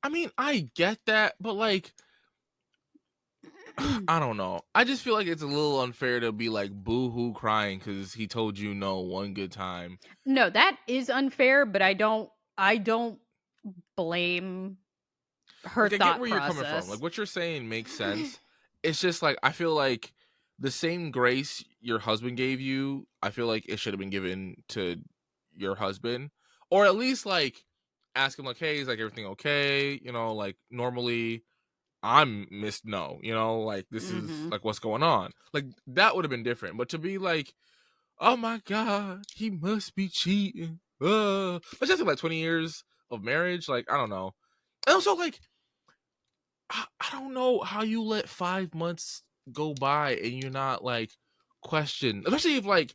I mean, I get that, but like I don't know. I just feel like it's a little unfair to be like boo-hoo crying because he told you no one good time. No, that is unfair, but I don't blame her Like I get thought where you're coming from. Like process. what you're saying makes sense. It's just like I feel like the same grace your husband gave you, I feel like it should have been given to your husband. Or at least like ask him like, hey, is like everything okay? Like normally I'm missed no, like this is Hmm. like what's going on. Like that would have been different. But to be like, oh my god, he must be cheating. But just like 20 years of marriage, like I don't know. And also like I don't know how you let 5 months go by and you're not like question, especially if like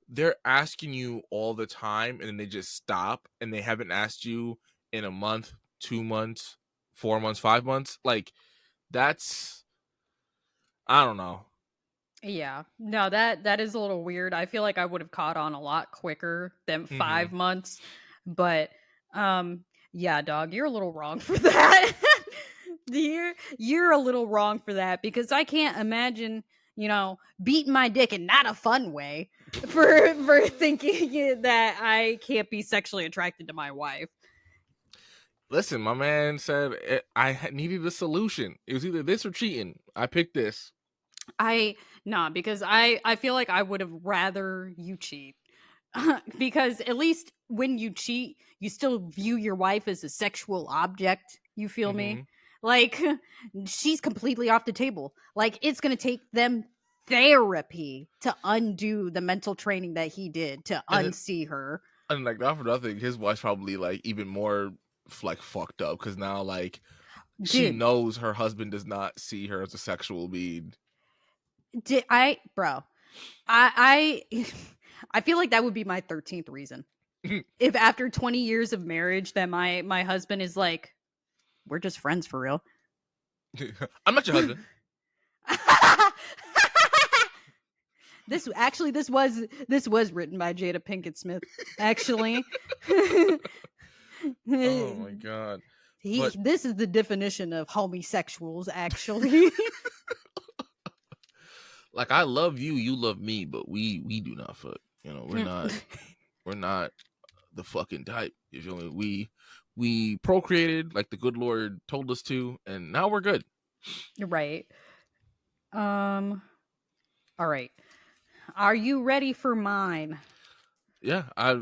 they're asking you all the time and then they just stop and they haven't asked you in a month, 2 months, 4 months, 5 months. Like that's I don't know. Yeah. No, that is a little weird. I feel like I would have caught on a lot quicker than Mm-hmm. 5 months. But yeah, dog, you're a little wrong for that. You're a little wrong for that because I can't imagine, beating my dick in not a fun way for thinking that I can't be sexually attracted to my wife. Listen, my man said needed a solution. It was either this or cheating. I picked this. I Nah, because I feel like I would have rather you cheat. Because at least when you cheat, you still view your wife as a sexual object. You feel Mm-hmm. me? Like she's completely off the table. Like it's going to take them therapy to undo the mental training that he did to And then unsee her. and like not for nothing, his wife's probably like even more like fucked up because now like she Dude, knows her husband does not see her as a sexual being. did I bro, I I feel like that would be my 13th reason. If after 20 years of marriage that my husband is like, we're just friends for real. I'm not your husband. This was written by Jada Pinkett Smith. Actually, Oh my god. But this is the definition of homosexuals. Actually, like I love you, you love me, but we do not fuck. We're not the fucking type. You feel me? We procreated like the good Lord told us to, and now we're good. you're right. Um. All right. Are you ready for mine? Yeah, I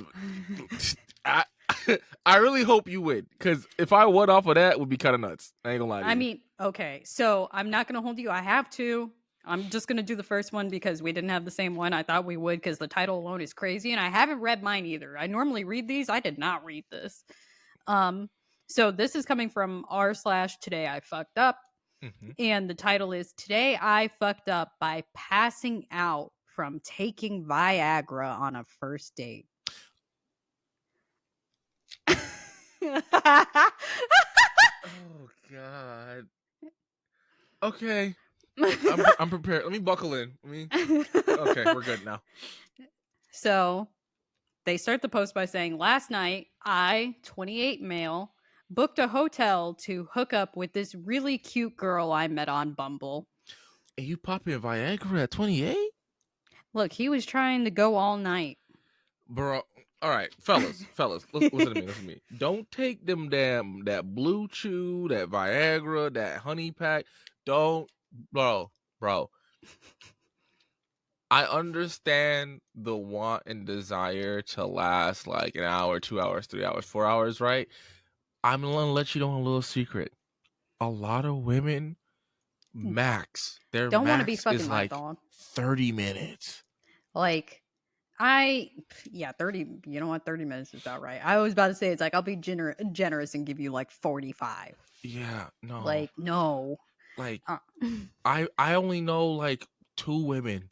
I really hope you win, because if I won off of that, it would be kind of nuts. I ain't gonna lie to I you. mean, okay, so I'm not gonna hold you. I have to. I'm just gonna do the first one because we didn't have the same one. I thought we would because the title alone is crazy, and I haven't read mine either. I normally read these. I did not read this. Um, so this is coming from r/today I fucked up, Mhm. and the title is Today I Fucked Up by Passing Out from Taking Viagra on a First Date. Oh God. Okay, I'm prepared. Let me buckle in. Okay, we're good now. So they start the post by saying, Last night, I, 28 male, booked a hotel to hook up with this really cute girl I met on Bumble. And you popping Viagra at 28? Look, he was trying to go all night. Bro. All right, fellas, listen to me. Don't take them that Blue Chew, that Viagra, that Honey Pack. Don't, bro. I understand the want and desire to last like an hour, 2 hours, 3 hours, 4 hours, right? I'm gonna let you know a little secret. A lot of women their Don't want to be max fucking is my like dog. 30 minutes. Like, 30, you know what? 30 minutes is about right. I was about to say, it's like, I'll be generous and give you like 45. Yeah, no. Like, no. Like Uh, I only know like 2 women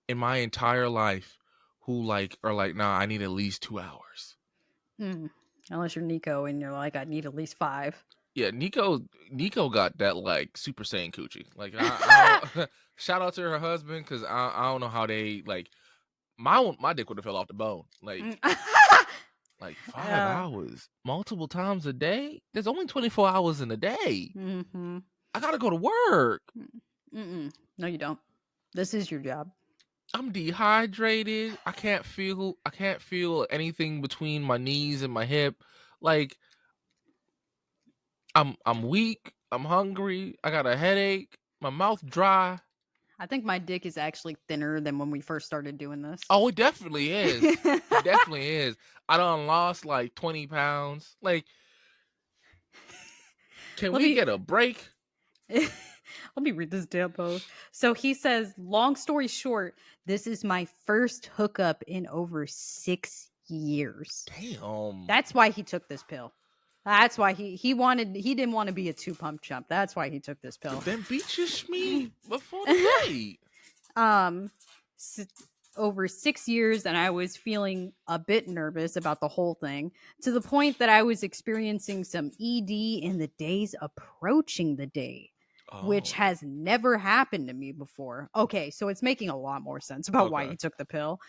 in my entire life who like are like, nah, I need at least 2 hours. Unless you're Nico and you're like, I need at least 5. Yeah, Nico got that like Super Saiyan coochie. Like I don't, shout out to her husband, because I don't know how they like my dick would have fell off the bone. Like 5 hours, multiple times a day. There's only 24 hours in a day. Mm-hmm. I gotta go to work. No, you don't. This is your job. I'm dehydrated. I can't feel anything between my knees and my hip. Like I'm weak. I'm hungry. I got a headache. My mouth dry. I think my dick is actually thinner than when we first started doing this. Oh, it definitely is. It definitely is. I done lost like 20 pounds. Like, can Let we me get a break? let me read this damn post. So he says, long story short, this is my first hookup in over 6 years. Damn. That's why he took this pill. That's why he didn't want to be a 2-pump chump. That's why he took this pill. Then beat your me before the date. um over 6 years, and I was feeling a bit nervous about the whole thing, to the point that I was experiencing some ED in the days approaching the date, which Oh, has never happened to me before. Okay, so it's making a lot more sense about why okay. he took the pill.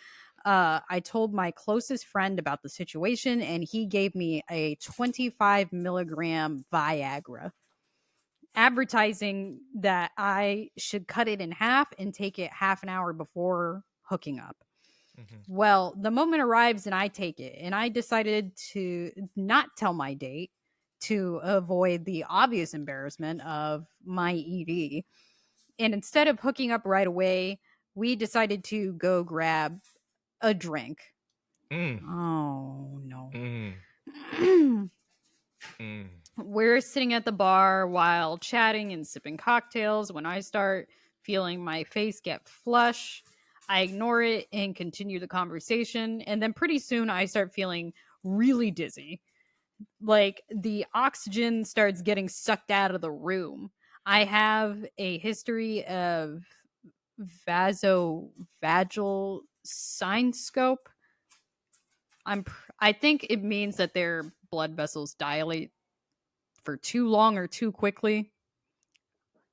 I told my closest friend about the situation, and he gave me a 25 milligram Viagra, advertising that I should cut it in half and take it half an hour before hooking up. Mhm. Well, the moment arrives and I take it, and I decided to not tell my date to avoid the obvious embarrassment of my ED. And instead of hooking up right away, we decided to go grab a drink. Mm, Oh, no. mm, mm. We're sitting at the bar while chatting and sipping cocktails when I start feeling my face get flush. I ignore it and continue the conversation. And then pretty soon I start feeling really dizzy. Like the oxygen starts getting sucked out of the room. I have a history of vasovagal synscope. I think it means that their blood vessels dilate for too long or too quickly.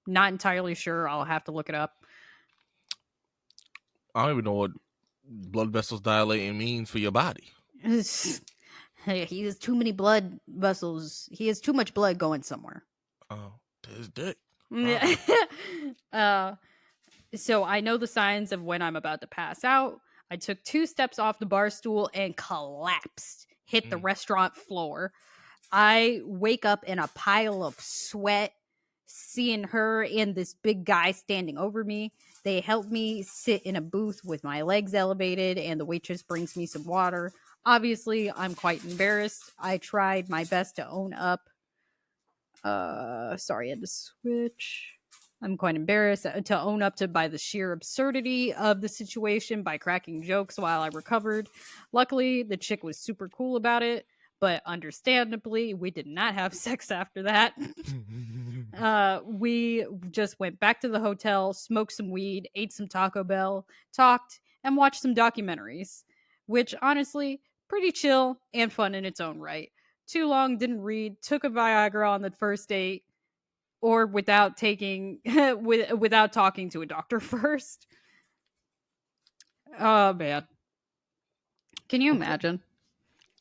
Not entirely sure. I'll have to look it up. I don't even know what blood vessels dilating means for your body. Hey, he has too many blood vessels. He has too much blood going somewhere. Oh, to his dick. Yeah. Probably. So I know the signs of when I'm about to pass out. I took 2 steps off the bar stool and collapsed, hit the Mm. restaurant floor. I wake up in a pile of sweat, seeing her and this big guy standing over me. They help me sit in a booth with my legs elevated, and the waitress brings me some water. Obviously, I'm quite embarrassed. I tried my best to own up. Sorry, I had to switch. I'm quite embarrassed to own up to by the sheer absurdity of the situation by cracking jokes while I recovered. Luckily, the chick was super cool about it, but understandably, we did not have sex after that. We just went back to the hotel, smoked some weed, ate some Taco Bell, talked, and watched some documentaries, which honestly, pretty chill and fun in its own right. Too long, didn't read, took a Viagra on the first date, or without taking without talking to a doctor first. Oh man, can you Okay. imagine?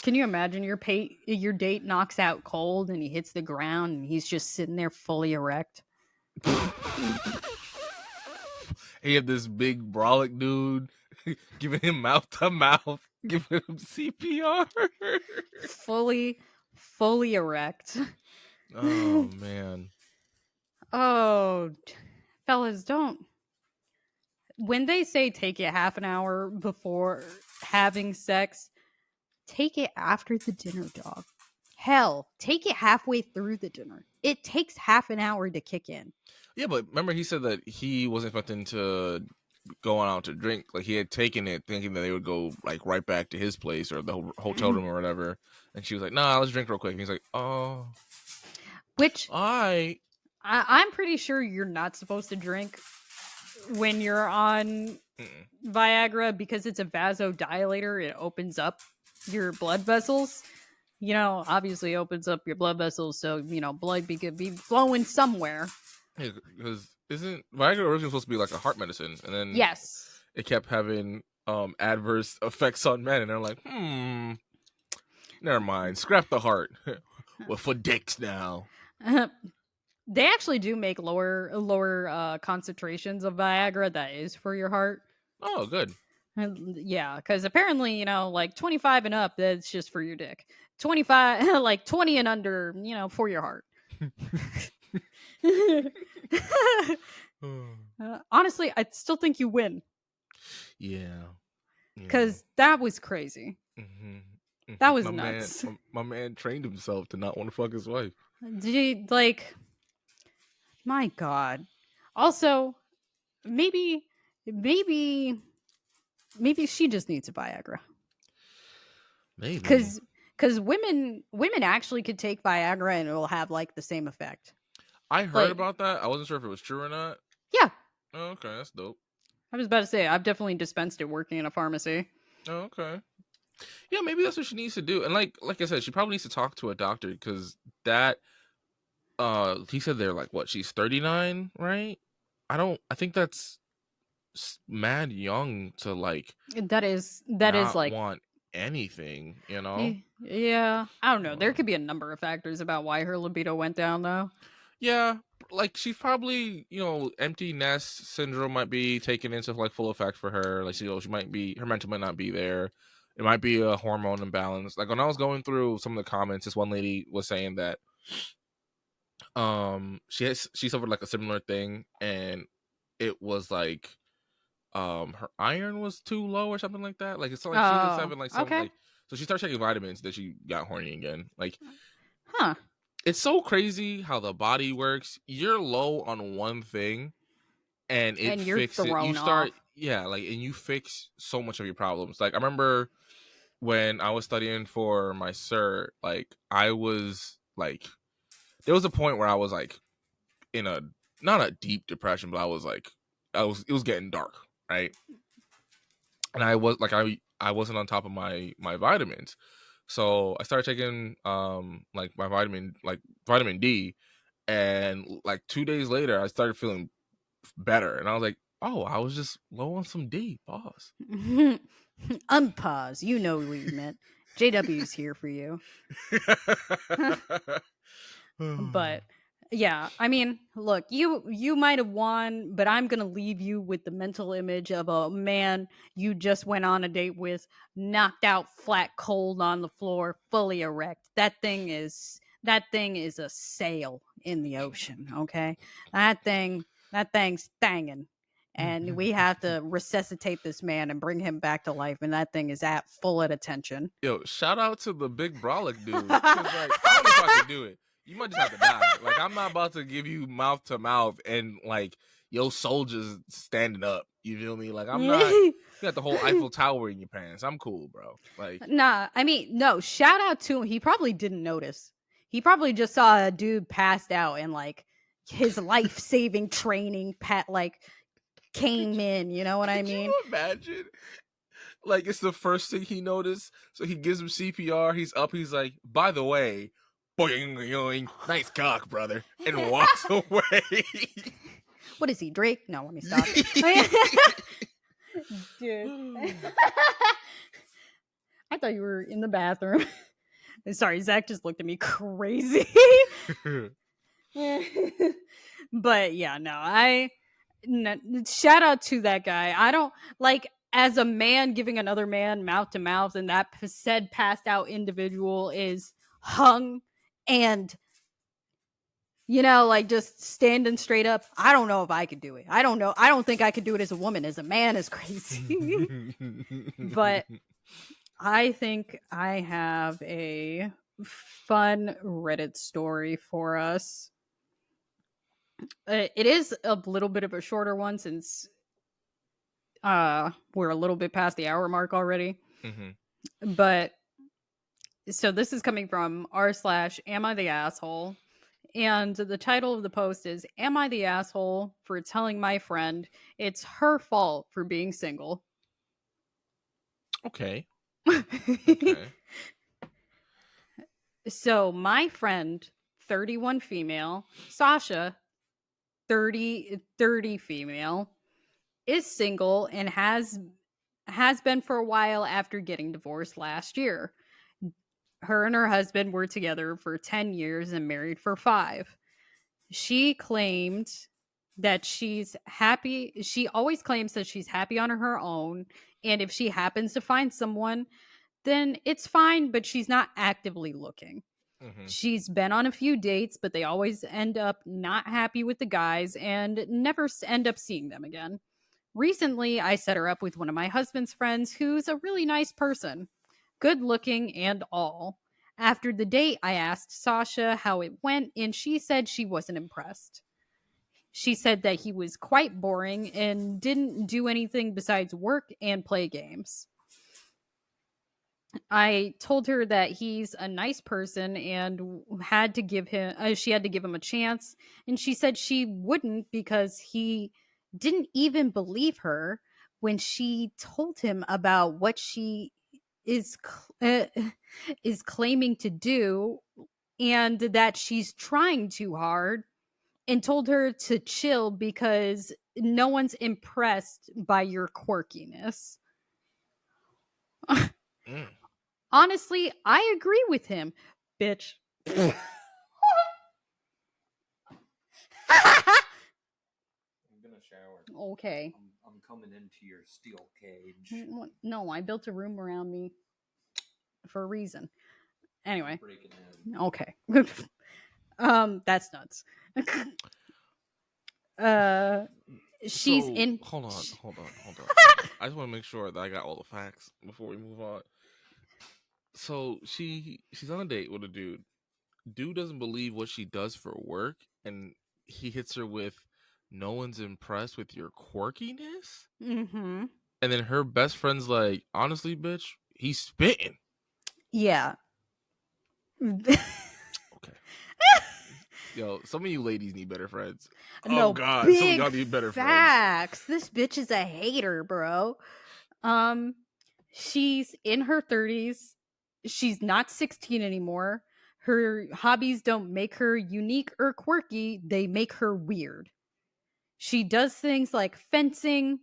Can you imagine your date knocks out cold and he hits the ground and he's just sitting there fully erect? He had this big brolic dude giving him mouth to mouth, giving him CPR. Fully erect. Oh man. Oh, fellas, don't. When they say take it half an hour before having sex, take it after the dinner, dog. Hell, take it halfway through the dinner. It takes half an hour to kick in. Yeah, but remember he said that he wasn't expecting to go out to drink. Like he had taken it thinking that they would go like right back to his place or the hotel room or whatever. And she was like, "Nah, let's drink real quick." And he's like, "Oh, Which I." I'm pretty sure you're not supposed to drink when you're on Mm-mm. Viagra because it's a vasodilator. It opens up your blood vessels. Obviously opens up your blood vessels, so blood could be flowing somewhere. Yeah, because isn't Viagra originally supposed to be like a heart medicine, and then Yes. it kept having adverse effects on men, and they're like, never mind, scrap the heart. We're for dicks now. They actually do make lower concentrations of Viagra that is for your heart. Oh, good. Yeah, because apparently, like 25 and up, that's just for your dick. 25, like 20 and under, for your heart. Honestly, I still think you win Yeah, yeah. because that was crazy. hmm That was My man, nuts. my man trained himself to not want to fuck his wife. Like, my God. Also, maybe, maybe, maybe she just needs a Viagra. Maybe. Because women actually could take Viagra and it'll have like the same effect. I heard Like, about that. I wasn't sure if it was true or not. yeah, Oh, okay, that's dope. I was about to say I've definitely dispensed it working in a pharmacy. Oh, okay. Yeah, maybe that's what she needs to do. And like I said, she probably needs to talk to a doctor because that he said they're like what, she's 39, right? I think that's mad young to like That is not like, want anything. yeah, I don't know. There Uh, could be a number of factors about why her libido went down though. yeah, like she's probably, empty nest syndrome might be taken into like full effect for her. Like she might be, her mental might not be there. It might be a hormone imbalance. Like when I was going through some of the comments, this one lady was saying that she suffered like a similar thing, and it was like her iron was too low or something like that. Like it's not like she was Oh, having like some okay. like, so she started taking vitamins that she got horny again. Like Huh. it's so crazy how the body works. You're low on one thing and it And you're fixes it. You thrown start, off. yeah, like, and you fix so much of your problems. Like I remember when I was studying for my cert, like I was like, there was a point where I was like in a, not a deep depression, but I was like, it was getting dark, right? And I was like, I wasn't on top of my vitamins, so I started taking like my vitamin D, and like 2 days later I started feeling better, and I was like, oh, I was just low on some D. Pause. Unpause. You know what you meant. JW's here for you. But yeah, I mean, look, you might have won, but I'm going to leave you with the mental image of a man you just went on a date with, knocked out flat cold on the floor, fully erect. That thing is a sail in the ocean, okay? That thing's thangin'. and we have to resuscitate this man and bring him back to life, and that thing is at full at attention. Yo, shout out to the big brolic dude. Cause like I don't know if I could do it. You might just have to die. Like I'm not about to give you mouth to mouth and like your soldiers standing up. You feel me? Like I'm not. You got the whole Eiffel Tower in your pants. I'm cool, bro. Like Nah, I mean, no, shout out to him. He probably didn't notice. He probably just saw a dude passed out and like his life-saving training came in, you know what I could mean? you imagine? Like it's the first thing he noticed. So he gives him CPR. He's up. He's like, by the way, boing, boing, nice cock, brother, and walks away. What is he, Drake? No, let me stop. Dude. I thought you were in the bathroom. Sorry, Zach just looked at me crazy. But yeah, no, shout out to that guy. I don't like as a man giving another man mouth to mouth, and that said passed out individual is hung and like just standing straight up. I don't know if I could do it. I don't know. I don't think I could do it as a woman. As a man is crazy. But I think I have a fun Reddit story for us. It is a little bit of a shorter one since we're a little bit past the hour mark already. Mm-hmm. But so this is coming from r/am I the asshole, and the title of the post is "Am I the asshole for telling my friend it's her fault for being single?" Okay. Okay. So my friend, 31 female, Sasha, 30 female, is single and has been for a while after getting divorced last year. Her and her husband were together for 10 years and married for 5. She claimed that she's happy. She always claims that she's happy on her own. And if she happens to find someone, then it's fine, but she's not actively looking. Mm-hmm. She's been on a few dates, but they always end up not happy with the guys and never end up seeing them again. Recently, I set her up with one of my husband's friends who's a really nice person, good looking and all. After the date, I asked Sasha how it went, and she said she wasn't impressed. She said that he was quite boring and didn't do anything besides work and play games. I told her that he's a nice person and had to give him she had to give him a chance, and she said she wouldn't because he didn't even believe her when she told him about what she is is claiming to do, and that she's trying too hard, and told her to chill because no one's impressed by your quirkiness. Mm. Honestly, I agree with him, bitch. I'm gonna shower. Okay. I'm coming into your steel cage. No, I built a room around me for a reason. Anyway. Breaking in. Okay. That's nuts. She's So, in. Hold on. I just want to make sure that I got all the facts before we move on. So she's on a date with a dude. Dude doesn't believe what she does for work, and he hits her with, "No one's impressed with your quirkiness." Mm-hmm. And then her best friend's like, "Honestly, bitch, he's spitting." Yeah. Okay. Yo, some of you ladies need better friends. No, Oh God, some of big y'all need better friends. facts. This bitch is a hater, bro. She's in her 30s. She's not 16 anymore. Her hobbies don't make her unique or quirky, they make her weird. She does things like fencing,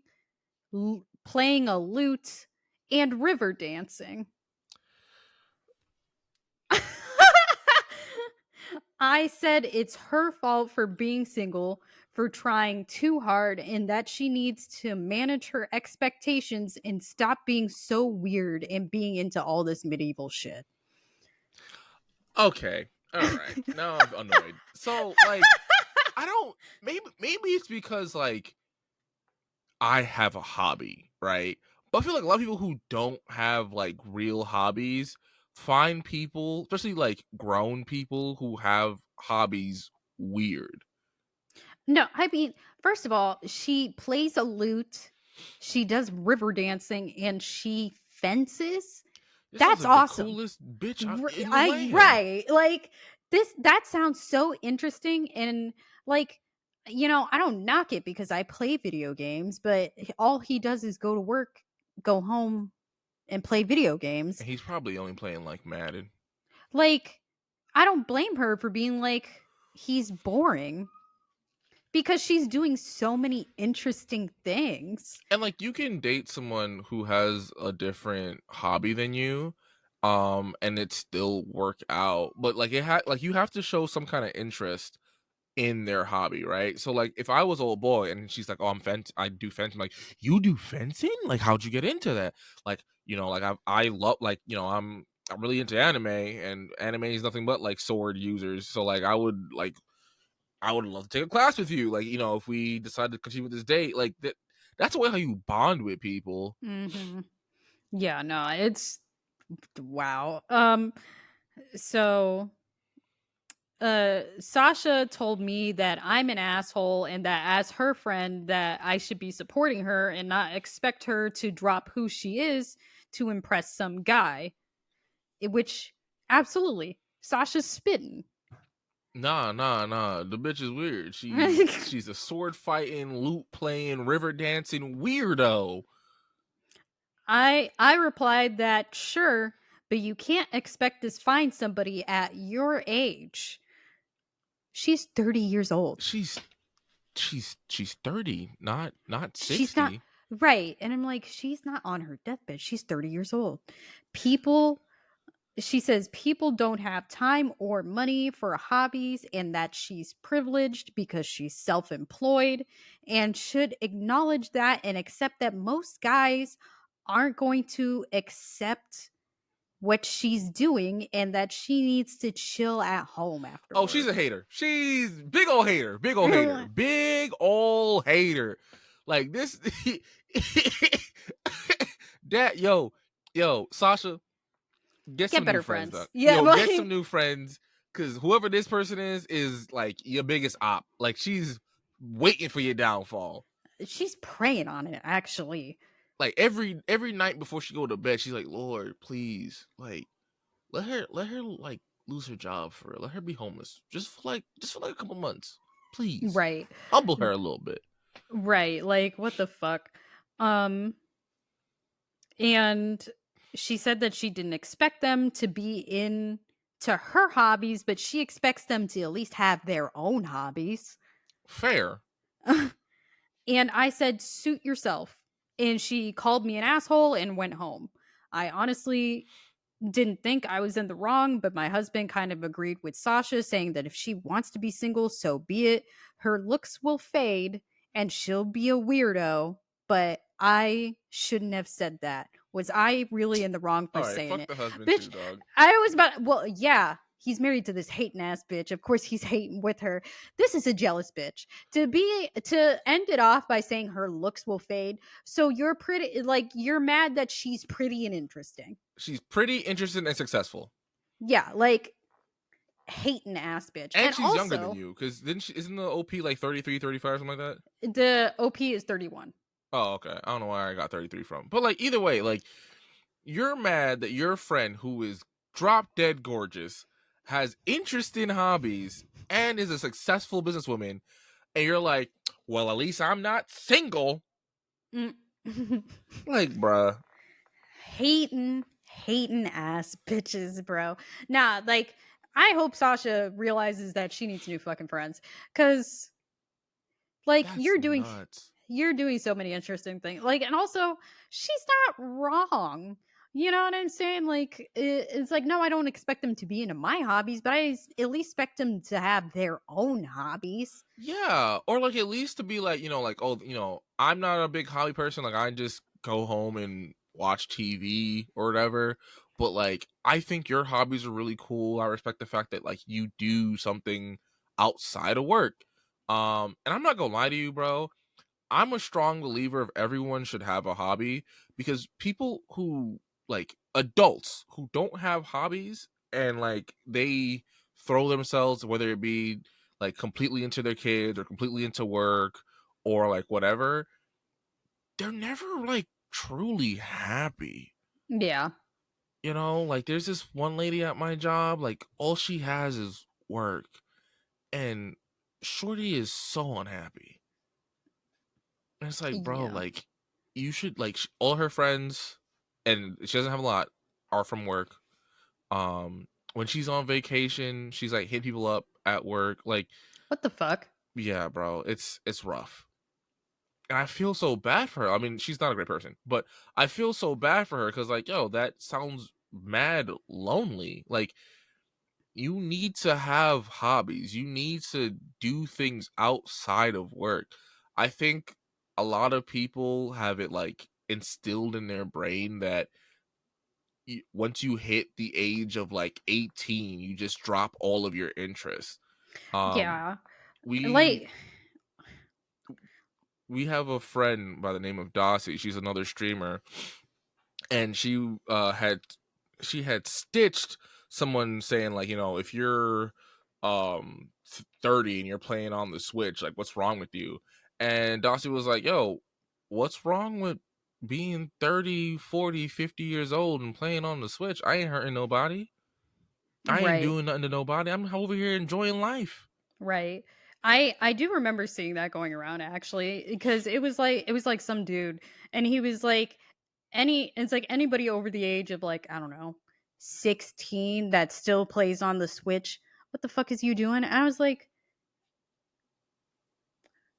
playing a lute, and river dancing. I said it's her fault for being single, for trying too hard, and that she needs to manage her expectations and stop being so weird and being into all this medieval shit. Okay. All right. Now I'm annoyed. So like I don't maybe it's because like I have a hobby, right? But I feel like a lot of people who don't have like real hobbies find people, especially like grown people who have hobbies, weird. No, I mean, first of all, she plays a lute, she does river dancing, and she fences. This sounds That's like the awesome. coolest bitch in the I land. right. Like that sounds so interesting and like I don't knock it because I play video games, but all he does is go to work, go home and play video games. And he's probably only playing like Madden. Like I don't blame her for being like he's boring because she's doing so many interesting things. And like you can date someone who has a different hobby than you, and it still work out. But like like you have to show some kind of interest in their hobby, right? So like if I was old boy and she's like, "Oh, I do fencing." Like, "You do fencing? Like how'd you get into that?" Like, like I love like, I'm really into anime, and anime is nothing but like sword users. So like I would love to take a class with you. Like, if we decide to continue with this date, like that's a way how you bond with people. Mhm. Yeah, no, it's wow. So Sasha told me that I'm an asshole and that as her friend that I should be supporting her and not expect her to drop who she is to impress some guy. Which absolutely Sasha's spitting. Nah. The bitch is weird. She's a sword fighting, lute playing, river dancing weirdo. I replied that sure, but you can't expect to find somebody at your age. She's 30 years old. She's 30, not She's not 60. right. And I'm like, she's not on her deathbed. She's 30 years old. People She says people don't have time or money for hobbies and that she's privileged because she's self employed and should acknowledge that and accept that most guys aren't going to accept what she's doing and that she needs to chill at home Oh, she's afterward. a hater. She's big old hater. Big old hater. Big old hater. Like this that Sasha, get Get some new better friends, dog. friends. Yeah, Get some like, new friends, cuz whoever this person is like your biggest op. Like she's waiting for your downfall. she's preying on it, actually. Like every night before she go to bed, she's like, "Lord, please, like let her like lose her job for real. Let her be homeless just for like a couple months. Please. Right. Humble her a little bit." Right. Like, what the fuck? Um, and she said that she didn't expect them to be in to her hobbies, but she expects them to at least have their own hobbies. Fair. And I said, suit yourself. And she called me an asshole and went home. I honestly didn't think I was in the wrong, but my husband kind of agreed with Sasha, saying that if she wants to be single, so be it. Her looks will fade and she'll be a weirdo, but I shouldn't have said that. Was I really in the wrong for All right, saying fuck it? the husband Bitch, too, dog. I was about, well, yeah, he's married to this hating ass bitch. Of course he's hating with her. This is a jealous bitch. To end it off by saying her looks will fade. So you're pretty, like, you're mad that she's pretty and interesting. She's pretty interesting and successful. Yeah, like hating ass bitch. And And she's younger than also, you, because isn't the OP like 33, 35, something like that? the OP is 31. Oh, okay. I don't know where I got 33 from. But like either way, like you're mad that your friend who is drop dead gorgeous has interesting hobbies and is a successful businesswoman, and you're like, well, at least I'm not single. Mm. Like, bruh. hating ass bitches, bro. Nah, like I hope Sasha realizes that she needs new fucking friends cuz like That's nuts. you're doing so many interesting things. Like, and also she's not wrong. You know what I'm saying? Like it's like, no, I don't expect them to be into my hobbies, but at least expect them to have their own hobbies. Yeah, or like at least to be like, like, oh, I'm not a big hobby person. Like I just go home and watch TV or whatever. But like I think your hobbies are really cool. I respect the fact that like you do something outside of work. And I'm not gonna lie to you, bro. I'm a strong believer of everyone should have a hobby, because people who, like, adults who don't have hobbies and like they throw themselves, whether it be like completely into their kids or completely into work or like whatever, they're never like truly happy. Yeah. You know, like there's this one lady at my job, like all she has is work, and Shorty is so unhappy. And it's like, bro, Yeah. like you should like all her friends, and she doesn't have a lot, are from work. When she's on vacation, she's like hitting people up at work. Like, What the fuck? yeah, bro, it's rough. And I feel so bad for her. I mean, she's not a great person, but I feel so bad for her because, like, yo, that sounds mad lonely. Like, you need to have hobbies. You need to do things outside of work. I think a lot of people have it like instilled in their brain that once you hit the age of like 18, you just drop all of your interests. Um, Yeah. we Like, we have a friend by the name of Dossie. She's another streamer, and she had stitched someone saying like, you know, if you're 30 and you're playing on the Switch, like what's wrong with you? And Dossie was like, yo, what's wrong with being 30, 40, 50 years old and playing on the Switch? I ain't hurting nobody. I ain't right. doing nothing to nobody. I'm over here enjoying life. Right. I do remember seeing that going around actually because it was like some dude and he was like it's like anybody over the age of like I don't know 16 that still plays on the Switch. What the fuck is you doing? And I was like,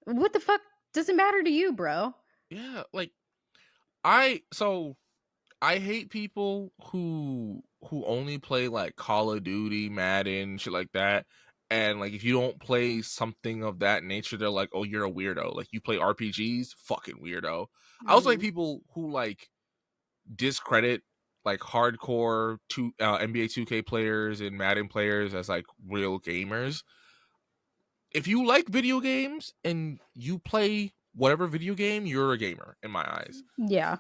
what the fuck doesn't matter to you, bro? Yeah, like I hate people who only play like Call of Duty, Madden, shit like that. And like if you don't play something of that nature, they're like, "Oh, you're a weirdo." Like you play RPGs, fucking weirdo. I also like Mm, people who like discredit like hardcore NBA 2K players and Madden players as like real gamers. If you like video games and you play whatever video game, you're a gamer in my eyes. yeah.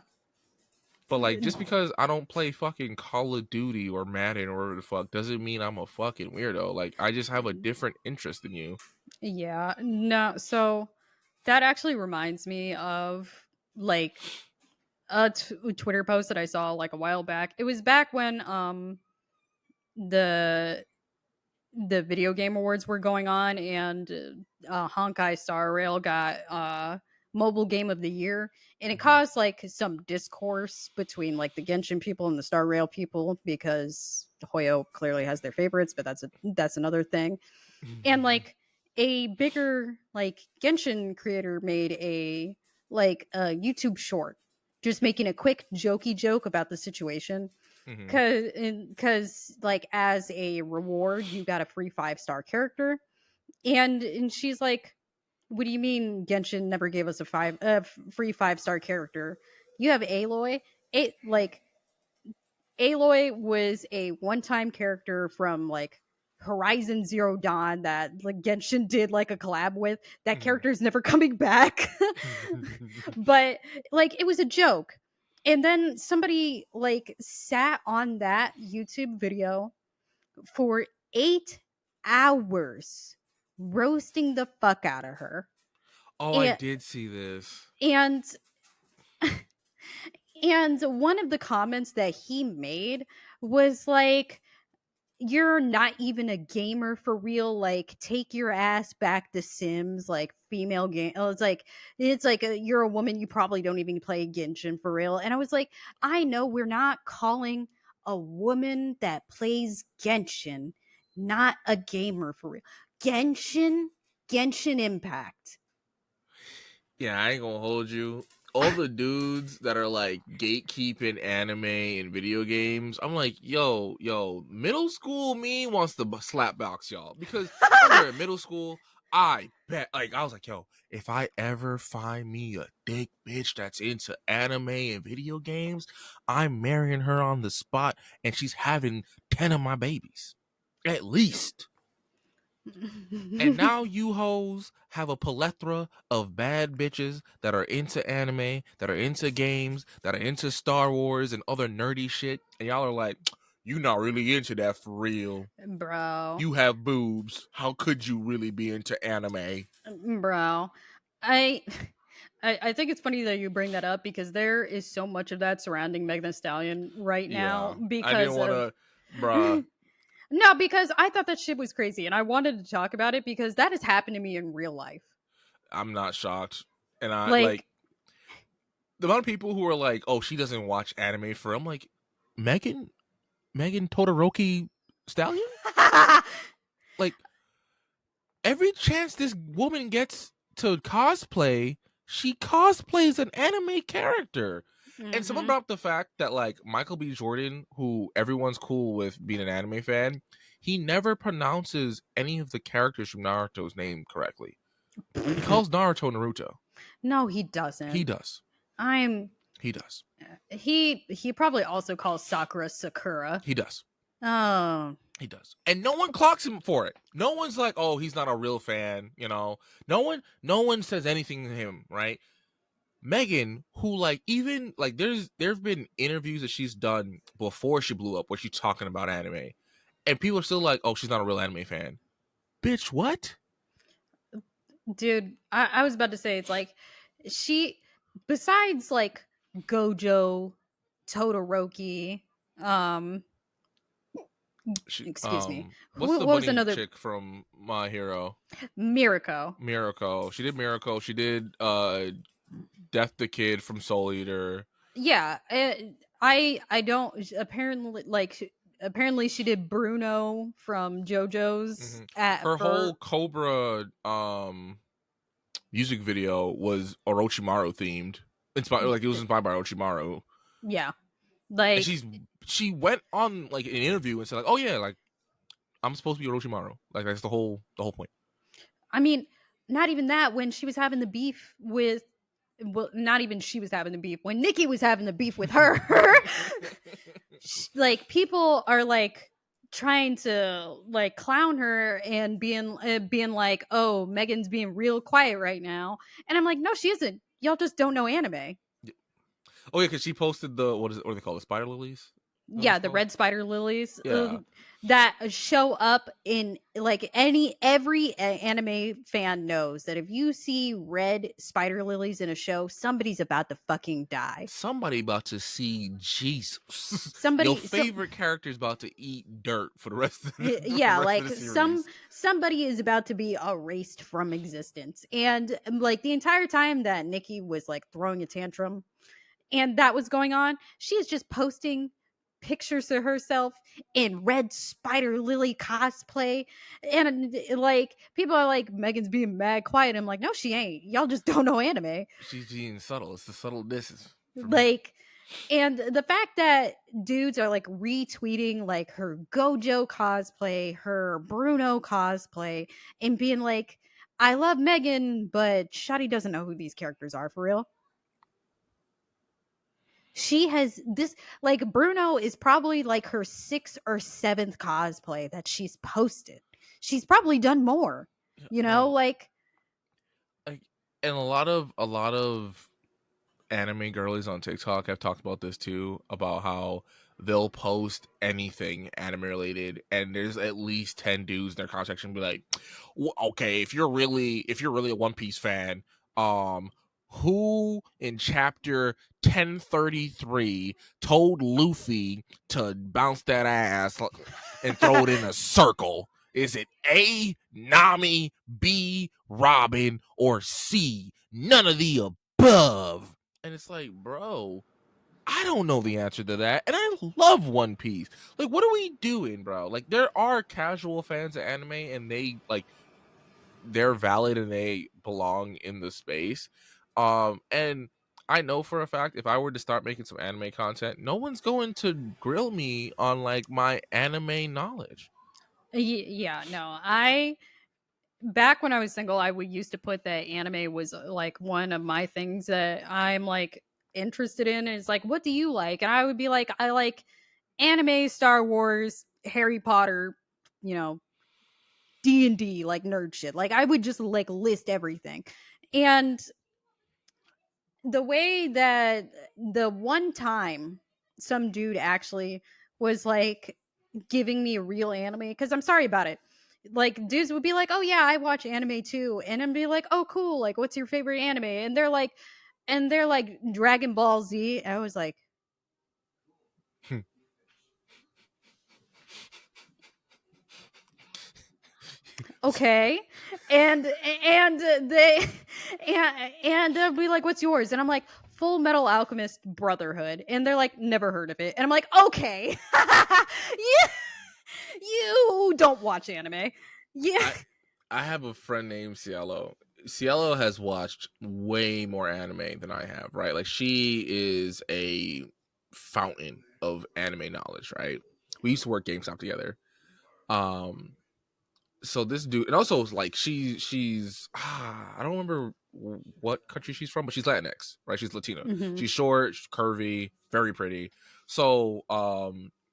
But like just because I don't play fucking Call of Duty or Madden or whatever the fuck doesn't mean I'm a fucking weirdo. Like I just have a different interest than you. Yeah. No, so that actually reminds me of like a Twitter post that I saw like a while back. It was back when the the video game awards were going on and Honkai Star Rail got mobile game of the year and it Mhm. caused like some discourse between like the Genshin people and the Star Rail people because Hoyo clearly has their favorites, but that's another thing. And like a bigger like Genshin creator made a YouTube short just making a quick jokey joke about the situation Mhm. because like as a reward you got a free 5-star character and she's like, what do you mean Genshin never gave us free 5-star character? You have Aloy. It like Aloy was a one-time character from like Horizon Zero Dawn that like Genshin did like a collab with. That Mhm. character is never coming back. But like it was a joke. And then somebody like sat on that YouTube video for 8 hours roasting the fuck out of her. Oh, I And did see this. and and one of the comments that he made was like, you're not even a gamer for real, like take your ass back to Sims, like female game. Oh, it's like you're a woman, you probably don't even play Genshin for real. And I was like, I know we're not calling a woman that plays Genshin not a gamer for real. Genshin Impact. Yeah, I ain't gonna hold you. All the dudes that are like gatekeeping anime and video games, I'm like, yo, middle school me wants to slap box y'all, because I remember in middle school, I bet, like, I was like, yo, if I ever find me a thick bitch that's into anime and video games, I'm marrying her on the spot, and she's having 10 of my babies, at least. And now you hoes have a plethora of bad bitches that are into anime, that are into games, that are into Star Wars and other nerdy shit. And y'all are like, you not really into that for real. Bro. You have boobs. How could you really be into anime? Bro. I I think it's funny that you bring that up because there is so much of that surrounding Megan Thee Stallion right Yeah. now I didn't because want of to, bruh. no, because I thought that shit was crazy and I wanted to talk about it because that has happened to me in real life. I'm not shocked. And I like Like, the amount of people who are like, oh, she doesn't watch anime for. I'm like, Megan Todoroki Stallion? Like, every chance this woman gets to cosplay, she cosplays an anime character. And someone mhm. brought up the fact that like Michael B. Jordan, who everyone's cool with being an anime fan, he never pronounces any of the characters from Naruto's name correctly. He calls Naruto Naruto. No, he He doesn't. does. I'm He does. he probably also calls Sakura Sakura. He does. Oh. He does. And no one clocks him for it. No one's like, "Oh, he's not a real fan," you know. No one says anything to him, right? Megan, who like even like there've been interviews that she's done before she blew up where she's talking about anime. And people are still like, "Oh, she's not a real anime fan." Bitch, what? Dude, I was about to say it's like she besides like Gojo, Todoroki, um She excuse me. what's the What was bunny another chick from My Hero? Mirako? Miracle. She did Miracle. She did Death the Kid from Soul Eater. Yeah, I don't apparently she did Bruno from JoJo's at Her for whole Cobra music video was Orochimaru themed. Inspired, like it was inspired by Orochimaru. yeah. And Like she went on like an interview and said like, "Oh yeah, like I'm supposed to be Orochimaru." Like that's the whole point. I mean, not even that when she was having the beef with well, not even she was having the beef when Nikki was having the beef with her. Like people are like trying to like clown her and being like, "Oh, Megan's being real quiet right now," and I'm like, "No, she isn't. Y'all just don't know anime." Oh yeah, because she posted the what do they call it? Spider lilies? Is that what Yeah, it's the called? red spider lilies Yeah. that show up in like every anime fan knows that if you see red spider lilies in a show, somebody's about to fucking die. Somebody about to see Jesus. Your Somebody, some favorite character's about to eat dirt for the rest of yeah, like the series. somebody is about to be erased from existence, and like the entire time that Nikki was like throwing a tantrum and that was going on, she is just posting pictures of herself in red spider lily cosplay and like people are like Megan's being mad quiet. I'm like, no, she ain't. Y'all just don't know anime. She's being subtle. It's the subtlenesses for me. Like, and the fact that dudes are like retweeting like her Gojo cosplay, her Bruno cosplay, and being like, I love Megan, but Shotty doesn't know who these characters are for real. She has this like Bruno is probably like her 6th or 7th cosplay that she's posted. She's probably done more. You know, Bro, like like, and a lot of anime girlies on TikTok have talked about this too, about how they'll post anything anime related, and there's at least 10 dudes in their comment section be like, okay, if you're really a One Piece fan, who in chapter 1033 told Luffy to bounce that ass and throw it in a circle? Is it A, Nami, B, Robin, or C, none of the above? And it's like, bro, I don't know the answer to that. And I love One Piece. Like, what are we doing, bro? Like, there are casual fans of anime and they're valid and they belong in the space. And I know for a fact if I were to start making some anime content, no one's going to grill me on like my anime knowledge. yeah, no. I back when I was single, I would used to put that anime was like one of my things that I'm like interested in. And it's like, what do you like? And I would be like, I like anime, Star Wars, Harry Potter, you know, D&D like nerd shit. Like I would just like list everything. And the way that the one time some dude actually was like giving me a real anime, because I'm sorry about it, like dudes would be like, oh yeah, I watch anime too, and I'd be like, oh cool, like what's your favorite anime? And they're like Dragon Ball Z. I was like, okay. And they and they'll be like, what's yours? And I'm like, Full Metal Alchemist Brotherhood. And they're like, never heard of it. And I'm like, okay. You don't watch anime. Yeah. I have a friend named Cielo. Cielo has watched way more anime than I have, right? Like she is a fountain of anime knowledge, right? We used to work GameStop together. Um so this dude, and also like she's I don't remember what country she's from, but she's Latinx, right? She's Latina. Mhm. She's short, she's curvy, very pretty. So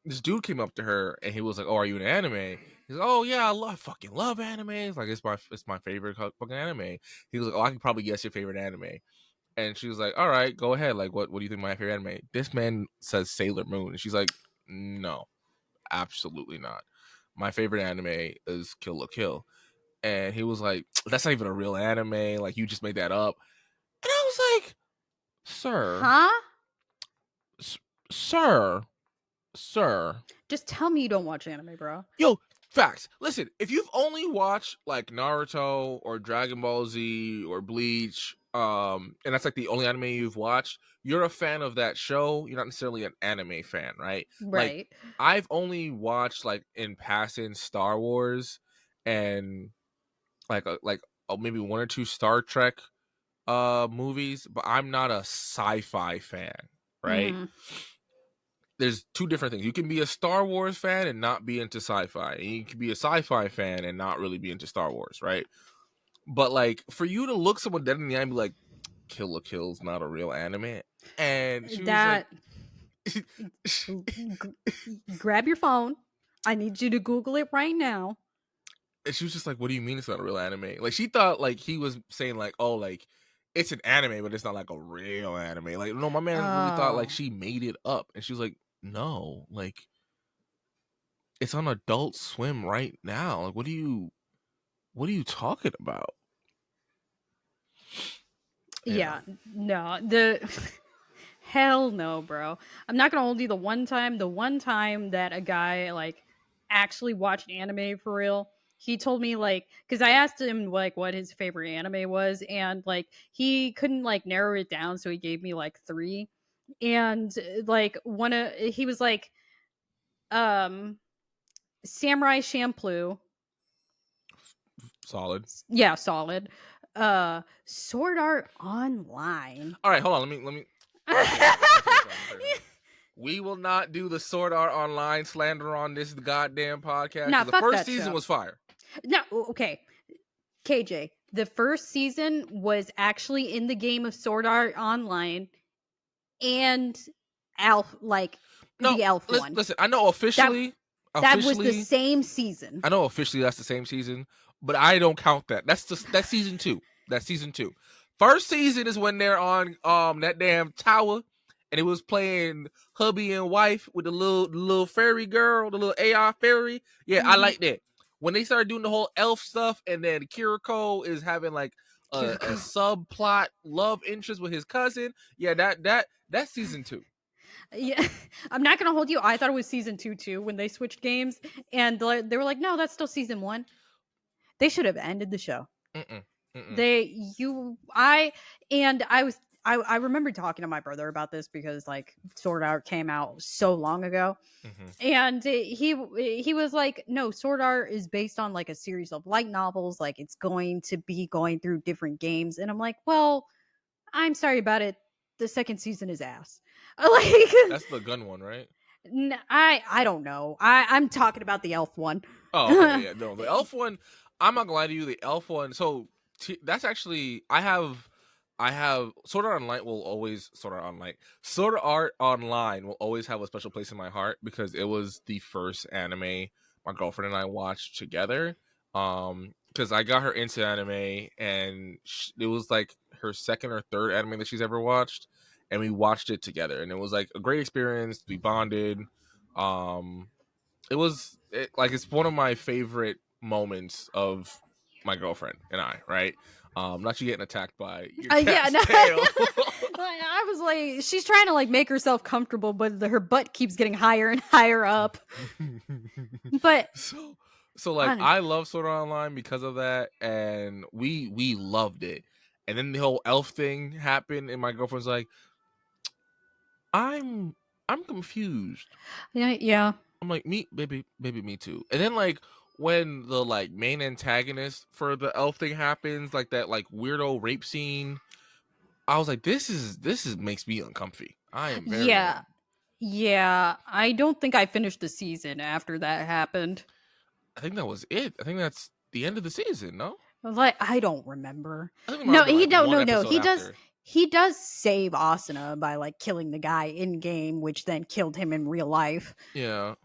this dude came up to her and he was like, "Oh, are you an anime?" He's like, "Oh yeah, I fucking love anime. It's like it's my favorite fucking anime." He was like, "Oh, I can probably guess your favorite anime." And she was like, "All right, go ahead. Like, what do you think my favorite anime?" This man says Sailor Moon, and she's like, "No, absolutely not. My favorite anime is Kill la Kill." And he was like, "That's not even a real anime. Like, you just made that up." And I was like, "Sir, Huh? sir, sir." Just tell me you don't watch anime, bro. Yo, facts. Listen, if you've only watched like Naruto or Dragon Ball Z or Bleach, and that's like the only anime you've watched, you're a fan of that show. You're not necessarily an anime fan, right? Like, Right. I've only watched like in passing Star Wars and maybe one or two Star Trek movies, but I'm not a sci-fi fan, right? Mm-hmm. There's two different things. You can be a Star Wars fan and not be into sci-fi. And you can be a sci-fi fan and not really be into Star Wars, right? But like for you to look someone dead in the eye and be like, Kill la Kill's not a real anime. And she was like That grab your phone. I need you to Google it right now. and she was just like, "What do you mean it's not a real anime?" Like she thought like he was saying like, "Oh, like it's an anime, but it's not like a real anime." Like no, my man really thought like Oh. she made it up, and she was like, "No, like it's on Adult Swim right now. Like what are you talking about?" Yeah. Yeah, no, hell no, bro. I'm not gonna hold you. The one time that a guy like actually watched anime for real, he told me like, because I asked him like what his favorite anime was, and like he couldn't like narrow it down, so he gave me like three, and like he was like, um, Samurai Champloo, Solid. yeah, solid, Sword Art Online. All right, hold on. Let me. We will not do the Sword Art Online slander on this goddamn podcast. Nah, The fuck first that season show. was fire. No, okay. KJ, the first season was actually in the game of Sword Art Online and Elf, like No, the Elf one. listen. I know officially. That was the same season. I know officially that's the same season, but I don't count that. That's season 2. That's season 2. First season is when they're on that damn tower, and it was playing hubby and wife with the little fairy girl, the little AI fairy. Yeah, I like that. When they started doing the whole elf stuff, and then Kiriko is having like a subplot love interest with his cousin. Yeah, that's season 2. Yeah, I'm not gonna hold you. I thought it was season 2 too when they switched games, and they were like, "No, that's still season 1." They should have ended the show. Mm-mm, mm-mm. I remember talking to my brother about this because like Sword Art came out so long ago, and he was like, no, Sword Art is based on like a series of light novels, like it's going to be going through different games. And I'm like, well, I'm sorry about it, the second season is ass. Like That's the gun one, right? I don't know, I'm talking about the elf one. Oh, okay, yeah, no, the elf one. I'm not gonna lie to you, the elf one. So that's actually I have Sword Art Online will always have a special place in my heart because it was the first anime my girlfriend and I watched together. Because I got her into anime, and it was like her second or third anime that she's ever watched, and we watched it together, and it was like a great experience. We bonded. Um, it's one of my favorite moments of my girlfriend and I, right? Not you getting attacked by your Yeah, cat's no. tail. I was like, she's trying to like make herself comfortable, but her butt keeps getting higher and higher up. But so like I love Sword Art Online because of that, and we loved it. And then the whole elf thing happened, and my girlfriend's like, I'm confused. yeah. I'm like, me, baby, me too. And then like when the like main antagonist for the elf thing happens, like that like weirdo rape scene, I was like, this is makes me uncomfy. I am very Yeah. Yeah. I don't think I finished the season after that happened. I think that was it. I think that's the end of the season. No, Like, I don't remember. I think there might No, have been he like don't. one No. episode He does. after. He does save Asuna by like killing the guy in game, which then killed him in real life. Yeah.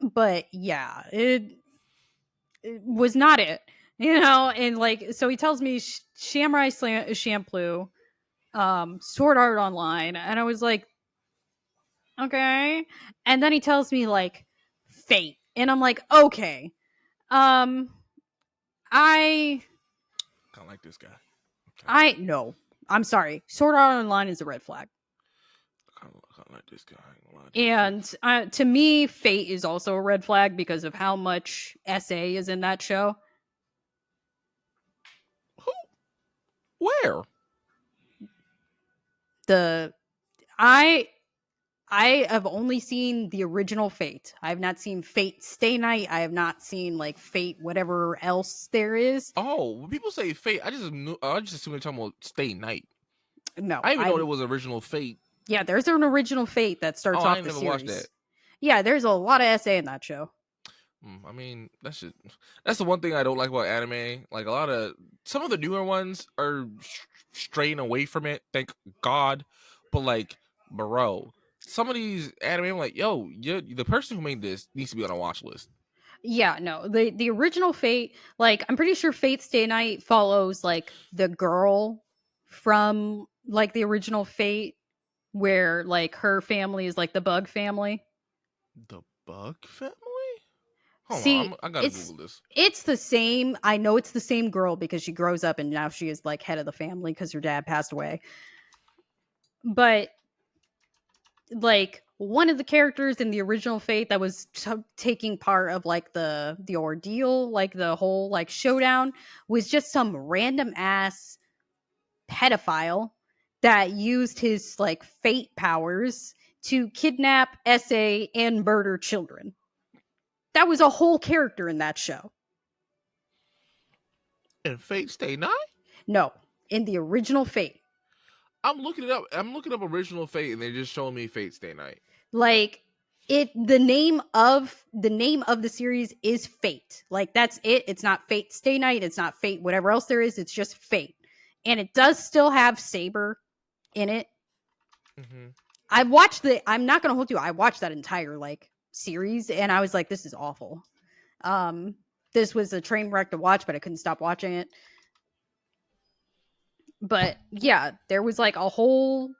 But yeah, it was not it. And like, so he tells me Shampoo, Sword Art Online, and I was like, okay. And then he tells me like Fate, and I'm like, okay. Um, I Kind of like this guy. no. I'm sorry. Sword Art Online is a red flag. Kind of like this guy. And to me, Fate is also a red flag because of how much SA is in that show. Who? Where? I have only seen the original Fate. I have not seen Fate Stay Night. I have not seen like Fate whatever else there is. Oh, when people say Fate, I just assume they're talking about Stay Night. No, I didn't even know it was original Fate. Yeah, there's an original Fate that starts I off ain't the never series. watched that. Yeah, there's a lot of SA in that show. I mean, that's the one thing I don't like about anime. Like some of the newer ones are straying away from it. Thank God. But like, bro, some of these anime, I'm like, yo, the person who made this needs to be on a watch list. Yeah, no, the original Fate, like I'm pretty sure Fate Stay Night follows like the girl from like the original Fate, where like her family is like the Bug family. The Bug family? Hold See, on, I gotta Google this. It's the same. I know it's the same girl because she grows up and now she is like head of the family because her dad passed away. But like one of the characters in the original Fate that was taking part of like the ordeal, like the whole like showdown, was just some random ass pedophile that used his like Fate powers to kidnap, essay, and murder children. That was a whole character in that show. And Fate Stay Night? No, in the original Fate. I'm looking it up. I'm looking up original Fate, and they're just showing me Fate Stay Night. Like the name of the series is Fate. Like that's it. It's not Fate Stay Night. It's not Fate whatever else there is. It's just Fate, and it does still have Saber in it. Mm-hmm. I watched I'm not gonna hold you. I watched that entire like series, and I was like, this is awful. This was a train wreck to watch, but I couldn't stop watching it. But yeah, there was like a whole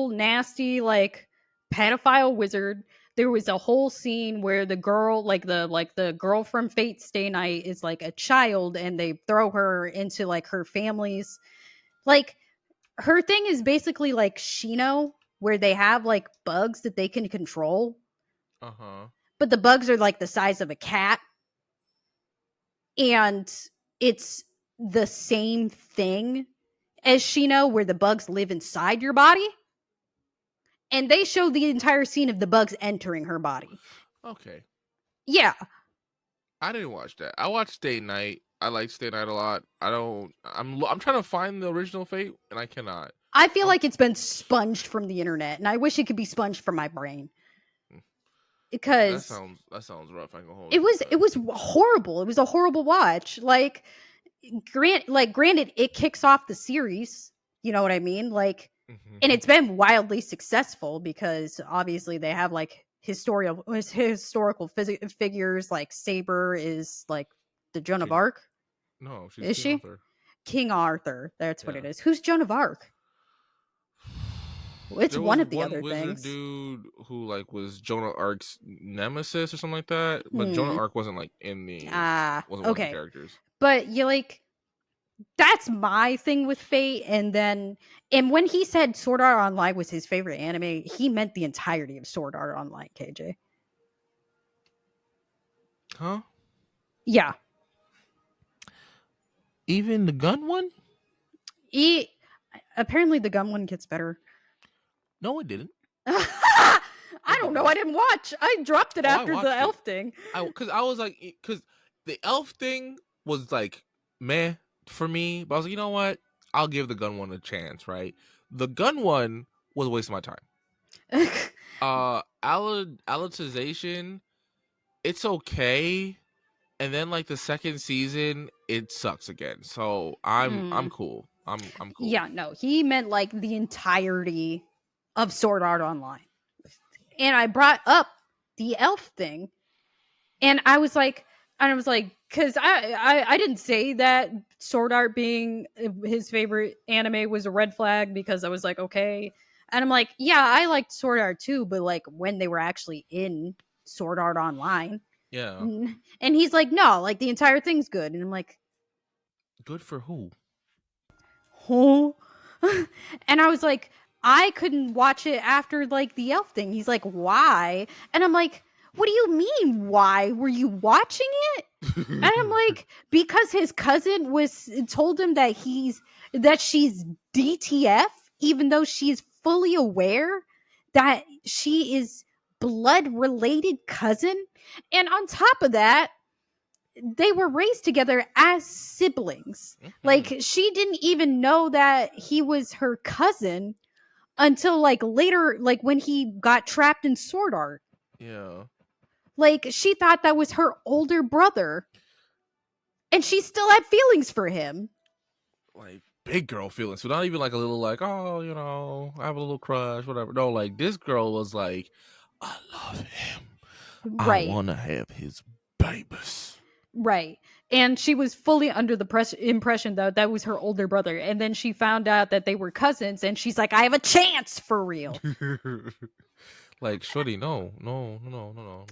nasty like pedophile wizard. There was a whole scene where the girl, like the girl from Fate Stay Night, is like a child, and they throw her into like her family's, like her thing is basically like Shino, where they have like bugs that they can control. But the bugs are like the size of a cat, and it's the same thing as Shino, where the bugs live inside your body. And they show the entire scene of the bugs entering her body. Okay. Yeah. I didn't watch that. I watched Stay Night. I like Stay Night a lot. I'm trying to find the original Fate, and I cannot. I feel like it's been sponged from the internet, and I wish it could be sponged from my brain. Because that sounds rough. I can hold it was horrible. It was a horrible watch. Like granted, it kicks off the series. You know what I mean? Like, and it's been wildly successful because obviously they have like historical figures. Like Saber is like The Joan of King- Arc? No, she's Is King she? Arthur. King Arthur. That's what Yeah. it is. Who's Joan of Arc? It's There was one of the one other wizard things. dude who like was Jonah Ark's nemesis or something like that, but Jonah Arc wasn't like in the wasn't one of the Okay. characters. But you like that's my thing with Fate. And when he said Sword Art Online was his favorite anime, he meant the entirety of Sword Art Online, KJ. Huh? Yeah. Even the gun one? Apparently the gun one gets better. No, it didn't. I don't know. I didn't watch. I dropped it after the elf thing. Because I was like, because the elf thing was like meh for me, but I was like, you know what? I'll give the gun one a chance, right? The gun one was a waste of my time. Alicization, it's okay, and then like the second season, it sucks again. So I'm cool. I'm cool. Yeah, no, he meant like the entirety of Sword Art Online. And I brought up the elf thing, and I was like, because I didn't say that Sword Art being his favorite anime was a red flag, because I was like, okay. And I'm like, yeah, I liked Sword Art too, but like when they were actually in Sword Art Online. Yeah. And he's like, no, like the entire thing's good. And I'm like, good for who? Who? And I was like, I couldn't watch it after like the elf thing. He's like, why? And I'm like, what do you mean why? Were you watching it? And I'm like, because his cousin was told him that she's DTF, even though she's fully aware that she is blood related cousin. And on top of that, they were raised together as siblings. Like, she didn't even know that he was her cousin until like later, like when he got trapped in Sword Art. Yeah. Like, she thought that was her older brother, and she still had feelings for him. Like big girl feelings. So not even like a little like, oh, you know, I have a little crush, whatever. No, like this girl was like, I love him. Right. I want to have his babies. Right. And she was fully under the impression that was her older brother. And then she found out that they were cousins, and she's like, I have a chance for real. Like, shorty, no.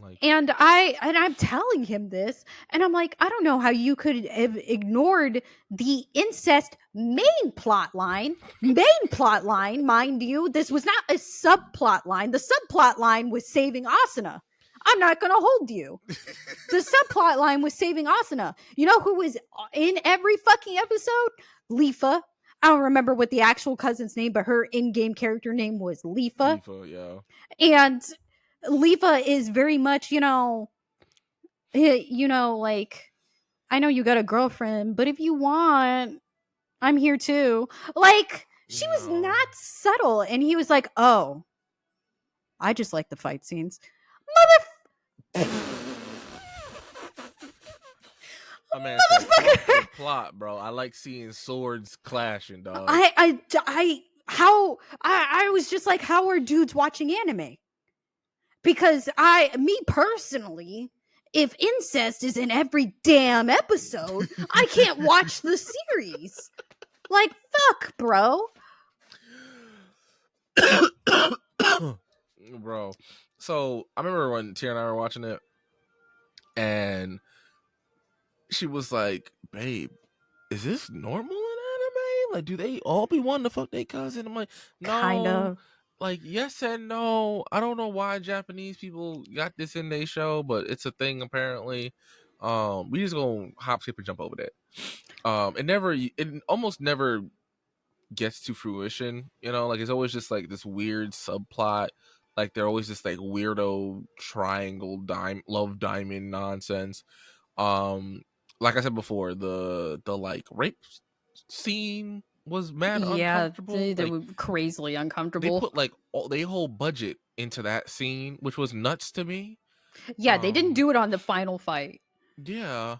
Like, and I'm telling him this, and I'm like, I don't know how you could have ignored the incest main plot line, mind you. This was not a subplot line. The subplot line was saving Asuna. I'm not gonna hold you. The subplot line was saving Asuna. You know who was in every fucking episode? Leafa. I don't remember what the actual cousin's name, but her in-game character name was Leafa. yeah. And Leafa is very much, like, I know you got a girlfriend, but if you want, I'm here too. Like, she was not subtle. And he was like, oh, I just like the fight scenes. I mean, it's the plot, bro. I like seeing swords clashing, dog. I was just like, how are dudes watching anime? Because me personally, if incest is in every damn episode, I can't watch the series. Like, fuck, bro. Bro. So I remember when Tia and I were watching it, and she was like, babe, is this normal in anime? Like, do they all be wanting to fuck their cousin? I'm like, no. Kind of. Like, yes and no. I don't know why Japanese people got this in their show, but it's a thing apparently. We just gonna hop, skip, and jump over that. It almost never gets to fruition, you know, like it's always just like this weird subplot, like they're always just like weirdo triangle love diamond nonsense. Like I said before, the like rape scene was mad uncomfortable. They like, were crazily uncomfortable. they put like their whole budget into that scene, which was nuts to me. Yeah, they didn't do it on the final fight. Yeah.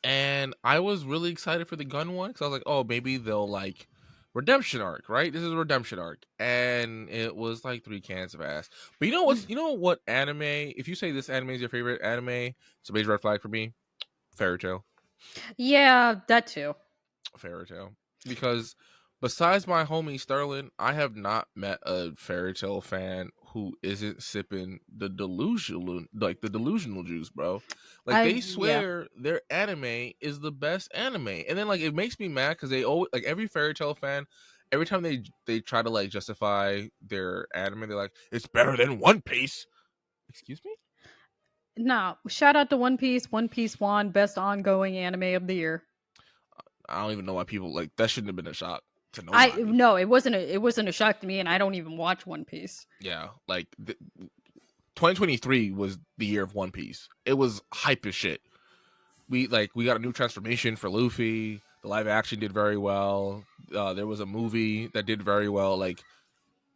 And I was really excited for the gun one, because I was like, oh, maybe they'll like redemption arc, right? This is a redemption arc, and it was like 3 cans of ass. But you know what anime? If you say this anime is your favorite anime, it's a major red flag for me. Fairy Tail. Yeah, that too. Fairy Tail, because besides my homie Sterling, I have not met a Fairy Tail fan who isn't sipping the delusional juice, bro. Like they Yeah. swear their anime is the best anime, and then like it makes me mad because they always like every Fairy Tail fan. Every time they try to like justify their anime, they're like, "It's better than One Piece." Excuse me. No, shout out to One Piece. One Piece won best ongoing anime of the year. I don't even know why people like that. Shouldn't have been a shock to I nobody. no, it wasn't a shock to me, and I don't even watch One Piece. Yeah, like 2023 was the year of One Piece. It was hype as shit. We got a new transformation for Luffy. The live action did very well. There was a movie that did very well. Like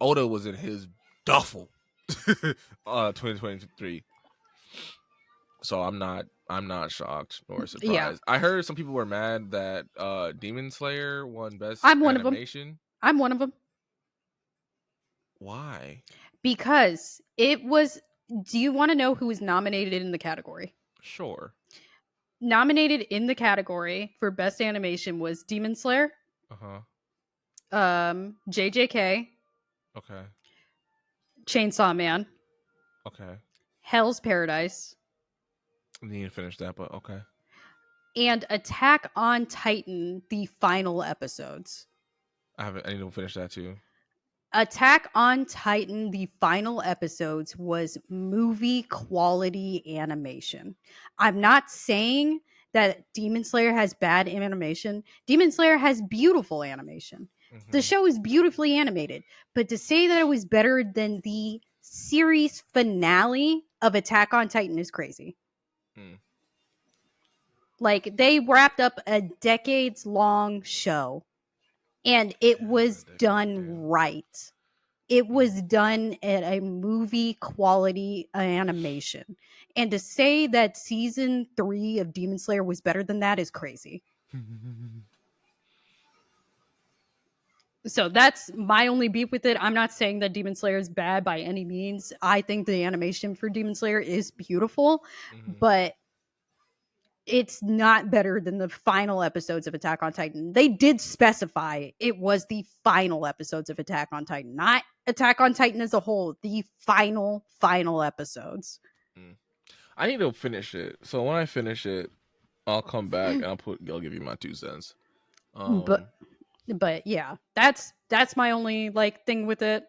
Oda was in his duffel. 2023. So I'm not shocked nor surprised. Yeah. I heard some people were mad that Demon Slayer won best I'm one of them. animation. I'm one of them. Why? Because it was. Do you want to know who was nominated in the category? Sure. Nominated in the category for best animation was Demon Slayer, Uh-huh. JJK, Okay. Chainsaw Man, Okay. Hell's Paradise, I need to finish that, but okay. and Attack on Titan, the final episodes. I need to finish that too. Attack on Titan, the final episodes was movie quality animation. I'm not saying that Demon Slayer has bad animation. Demon Slayer has beautiful animation. Mm-hmm. The show is beautifully animated, but to say that it was better than the series finale of Attack on Titan is crazy. Like they wrapped up a decades long show and it was done right. It was done at a movie quality animation. And to say that season 3 of Demon Slayer was better than that is crazy. So that's my only beef with it. I'm not saying that Demon Slayer is bad by any means. I think the animation for Demon Slayer is beautiful, but it's not better than the final episodes of Attack on Titan. They did specify it was the final episodes of Attack on Titan, not Attack on Titan as a whole, the final episodes. I need to finish it. So when I finish it, I'll come back and I'll give you my 2 cents. But yeah, that's my only like thing with it.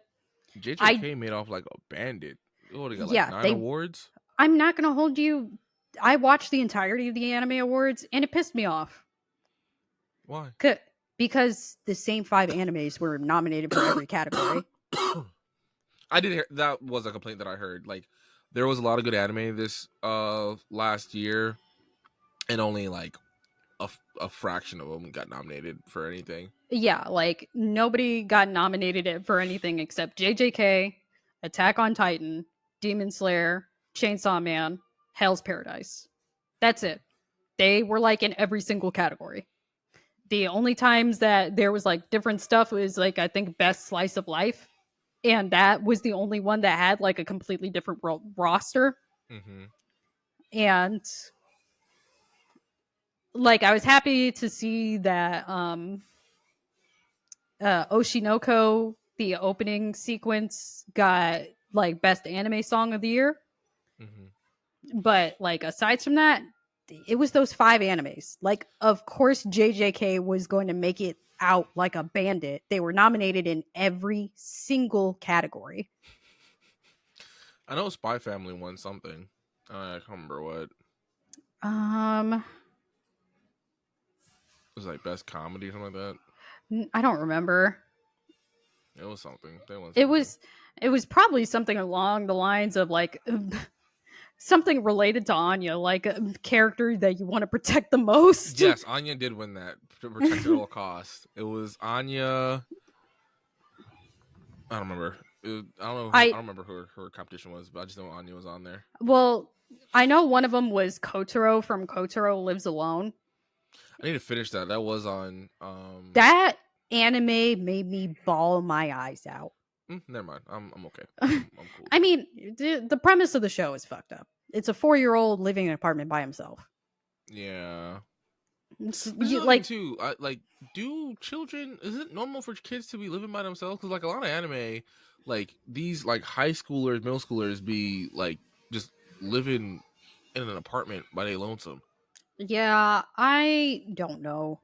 JJK made off like a bandit. Oh, they got like 9 awards. I'm not gonna hold you. I watched the entirety of the anime awards and it pissed me off. Why? Because the same 5 animes were nominated for every category. I did hear that was a complaint that I heard. Like there was a lot of good anime this last year, and only like a fraction of them got nominated for anything. Yeah, like nobody got nominated for anything except JJK, Attack on Titan, Demon Slayer, Chainsaw Man, Hell's Paradise. That's it. They were like in every single category. The only times that there was like different stuff was like I think best slice of life, and that was the only one that had like a completely different roster. And like I was happy to see that Oshinoko, the opening sequence, got like best anime song of the year. But like aside from that, it was those 5 animes. Like of course JJK was going to make it out like a bandit. They were nominated in every single category. I know Spy Family won something. I can't remember what. It was like best comedy or something like that. I don't remember. It was something. It was probably something along the lines of like something related to Anya, like a character that you want to protect the most. Yes, Anya did win that to protect at all costs. It was Anya. I don't remember. I don't remember who her competition was, but I just know Anya was on there. Well, I know one of them was Kotaro from Kotaro Lives Alone. I need to finish that. That was on. That anime made me bawl my eyes out. Never mind. I'm okay. I'm cool. I mean, the premise of the show is fucked up. It's a 4-year-old living in an apartment by himself. Yeah. It's, But there's you, another thing like, too. Do children? Is it normal for kids to be living by themselves? Because like a lot of anime, like these like high schoolers, middle schoolers be like just living in an apartment by their lonesome. yeah, I don't know.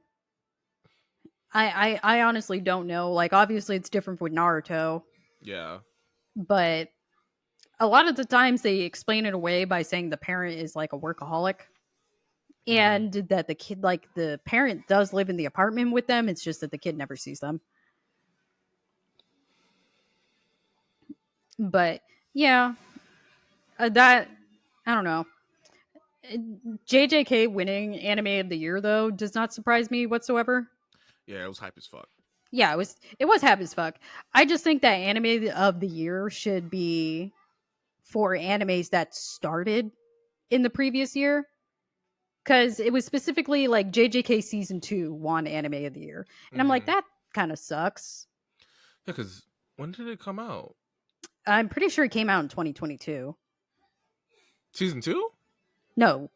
I honestly don't know. Like, obviously, it's different with Naruto, Yeah. but a lot of the times they explain it away by saying the parent is like a workaholic, and that the kid, like the parent, does live in the apartment with them. It's just that the kid never sees them. But yeah, that I don't know. JJK winning anime of the year though does not surprise me whatsoever. Yeah, it was hype as fuck. Yeah, it was happy as fuck. I just think that anime of the year should be for animes that started in the previous year, because it was specifically like JJK season 2 won anime of the year, and I'm like, Yeah, that kind of sucks. because when did it come out? I'm pretty sure it came out in 2022. Season 2? No,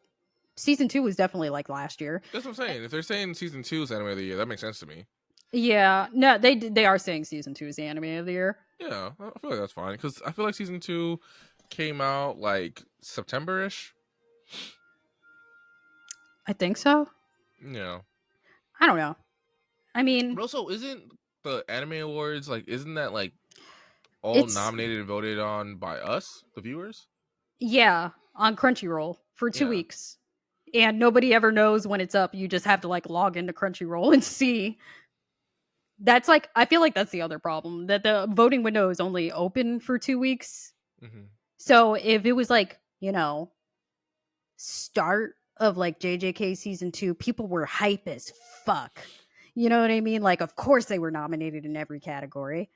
season 2 was definitely like last year. That's what I'm saying. If they're saying season 2 is anime of the year, that makes sense to me. Yeah, no, they are saying season 2 is the anime of the year. Yeah, I feel like that's fine because I feel like season 2 came out like September-ish. I think so. Yeah. I don't know. I mean, But also, isn't the anime awards like isn't that like all it's nominated and voted on by us, the viewers? yeah, on Crunchyroll for 2 Yeah. weeks. And nobody ever knows when it's up. You just have to like log into Crunchyroll and see. That's like, I feel like that's the other problem, that the voting window is only open for 2 weeks. Mm-hmm. So if it was like, start of like JJK season 2, people were hype as fuck. You know what I mean? Like, of course they were nominated in every category.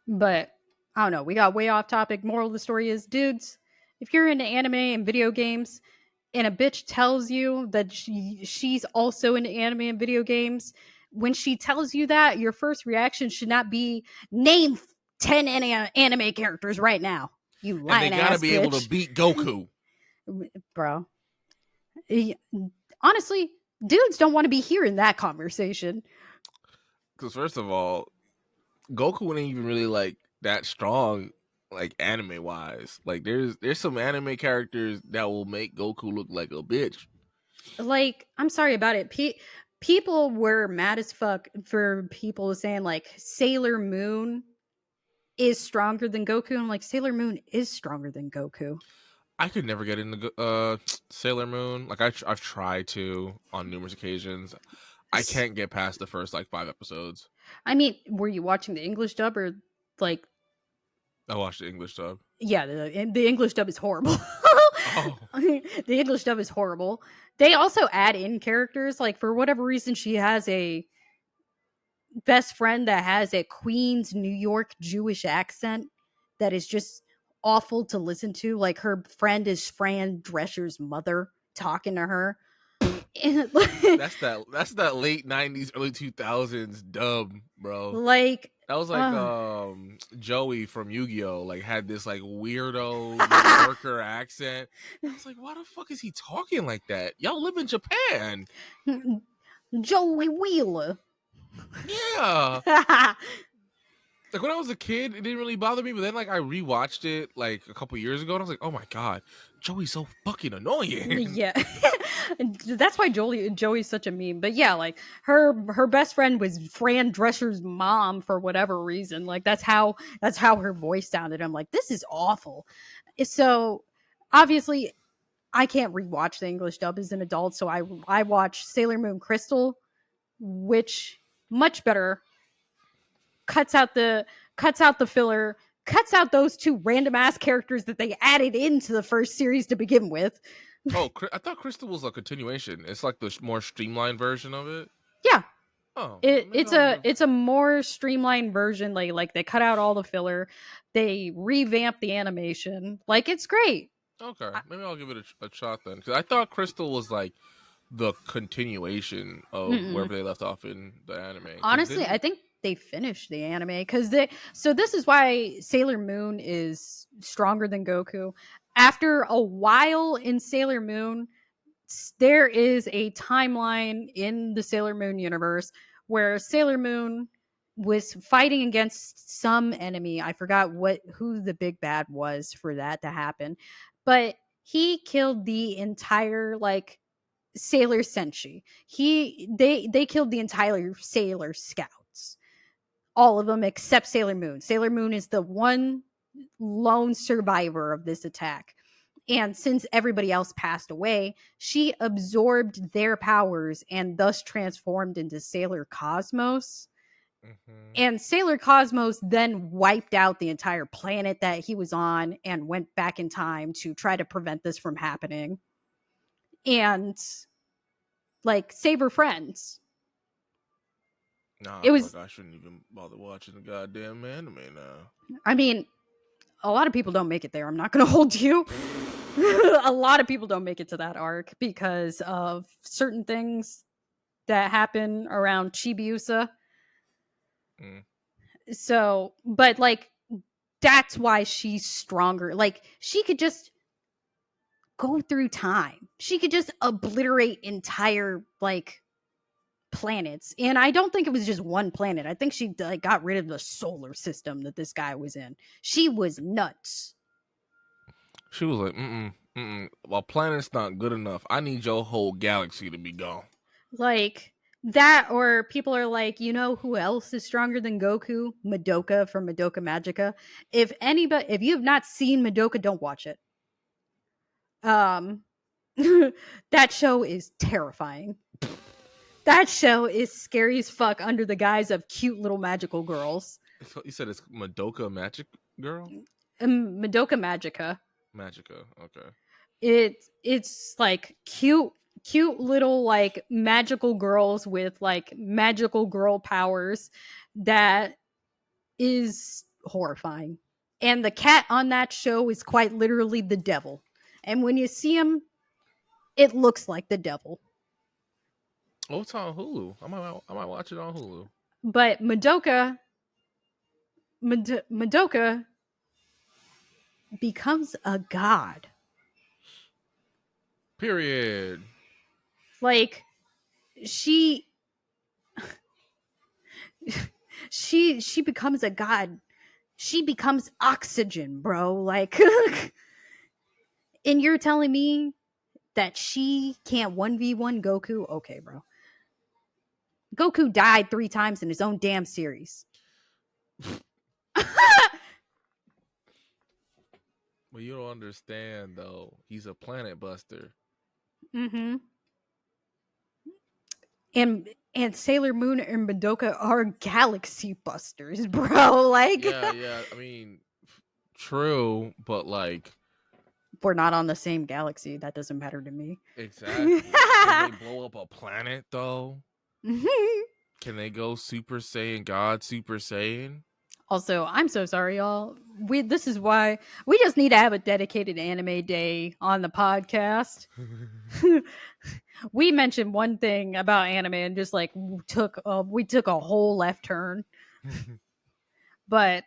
But I don't know. We got way off topic. Moral of the story is, dudes, if you're into anime and video games, and a bitch tells you that she's also into anime and video games, when she tells you that, your first reaction should not be name 10 anime characters right now. You And they lying gotta ass be bitch. able to beat Goku. Bro. Honestly, dudes don't want to be hearing that conversation. Because first of all, Goku ain't even really like that strong, like anime wise. Like there's some anime characters that will make Goku look like a bitch. Like, I'm sorry about it. People were mad as fuck for people saying like Sailor Moon is stronger than Goku. I'm like, Sailor Moon is stronger than Goku. I could never get into Sailor Moon. Like I've tried to on numerous occasions. I can't get past the first like 5 episodes. I mean, were you watching the English dub or like? I watched the English dub. Yeah, the English dub is horrible. Oh, The English dub is horrible. They also add in characters. Like, for whatever reason, she has a best friend that has a Queens, New York Jewish accent that is just awful to listen to. Like, her friend is Fran Drescher's mother talking to her. that's that late 90s, early 2000s dub, bro. Like, That was like Joey from Yu-Gi-Oh! Like had this like weirdo New Yorker accent. I was like, why the fuck is he talking like that? Y'all live in Japan. Joey Wheeler. Yeah. Like when I was a kid, it didn't really bother me, but then like I rewatched it like a couple years ago and I was like, oh my god, Joey's so fucking annoying. Yeah. That's why Joey's such a meme. But yeah, like her best friend was Fran Drescher's mom for whatever reason. Like that's how her voice sounded. I'm like, this is awful. So obviously I can't rewatch the English dub as an adult, so I watched Sailor Moon Crystal, which much better, cuts out the filler, cuts out those two random ass characters that they added into the first series to begin with. Oh, I thought Crystal was a continuation. It's like the more streamlined version of it. Yeah. Oh, It's a more streamlined version. Like they cut out all the filler, they revamped the animation. Like, it's great. okay. Maybe I'll give it a shot then, because I thought Crystal was like the continuation of Mm-mm. wherever they left off in the anime. 'Cause Honestly, I think they finished the anime because so this is why Sailor Moon is stronger than Goku. After a while in Sailor Moon, there is a timeline in the Sailor Moon universe where Sailor Moon was fighting against some enemy. I forgot who the big bad was for that to happen, but he killed the entire like Sailor Senshi. They killed the entire Sailor Scouts. All of them except Sailor Moon. Sailor Moon is the one lone survivor of this attack. And since everybody else passed away, she absorbed their powers and thus transformed into Sailor Cosmos. And Sailor Cosmos then wiped out the entire planet that he was on and went back in time to try to prevent this from happening. And like save her friends. Nah, I It feel was like I shouldn't even bother watching the goddamn anime now. I mean, a lot of people don't make it there. I'm not going to hold you. A lot of people don't make it to that arc because of certain things that happen around Chibiusa. Mm. So, but like, that's why she's stronger. Like, she could just go through time. She could just obliterate entire, like, planets. And I don't think it was just one planet. I think she like, got rid of the solar system that this guy was in. She was nuts. She was like, well, planet's not good enough. I need your whole galaxy to be gone. Like that, or people are like, you know who else is stronger than Goku? Madoka from Madoka Magica. If you have not seen Madoka, don't watch it. That show is terrifying. That show is scary as fuck under the guise of cute little magical girls. So you said it's Madoka Magic Girl? Madoka Magica. Magica, okay. It's like cute little like magical girls with like magical girl powers that is horrifying. And the cat on that show is quite literally the devil. And when you see him, it looks like the devil. Oh, it's on Hulu. I might watch it on Hulu. But Madoka becomes a god. Period. Like she she becomes a god. She becomes oxygen, bro. Like and you're telling me that she can't 1v1 Goku? Okay, bro. Goku died 3 times in his own damn series. But you don't understand though. He's a planet buster. Mm-hmm. And Sailor Moon and Madoka are galaxy busters, bro. Like Yeah. I mean, true, but like we're not on the same galaxy. That doesn't matter to me. exactly. Can they blow up a planet though? Mm-hmm. Can they go Super Saiyan God, Super Saiyan? Also, I'm so sorry, y'all. This is why we just need to have a dedicated anime day on the podcast. We mentioned one thing about anime and just like we took a whole left turn. But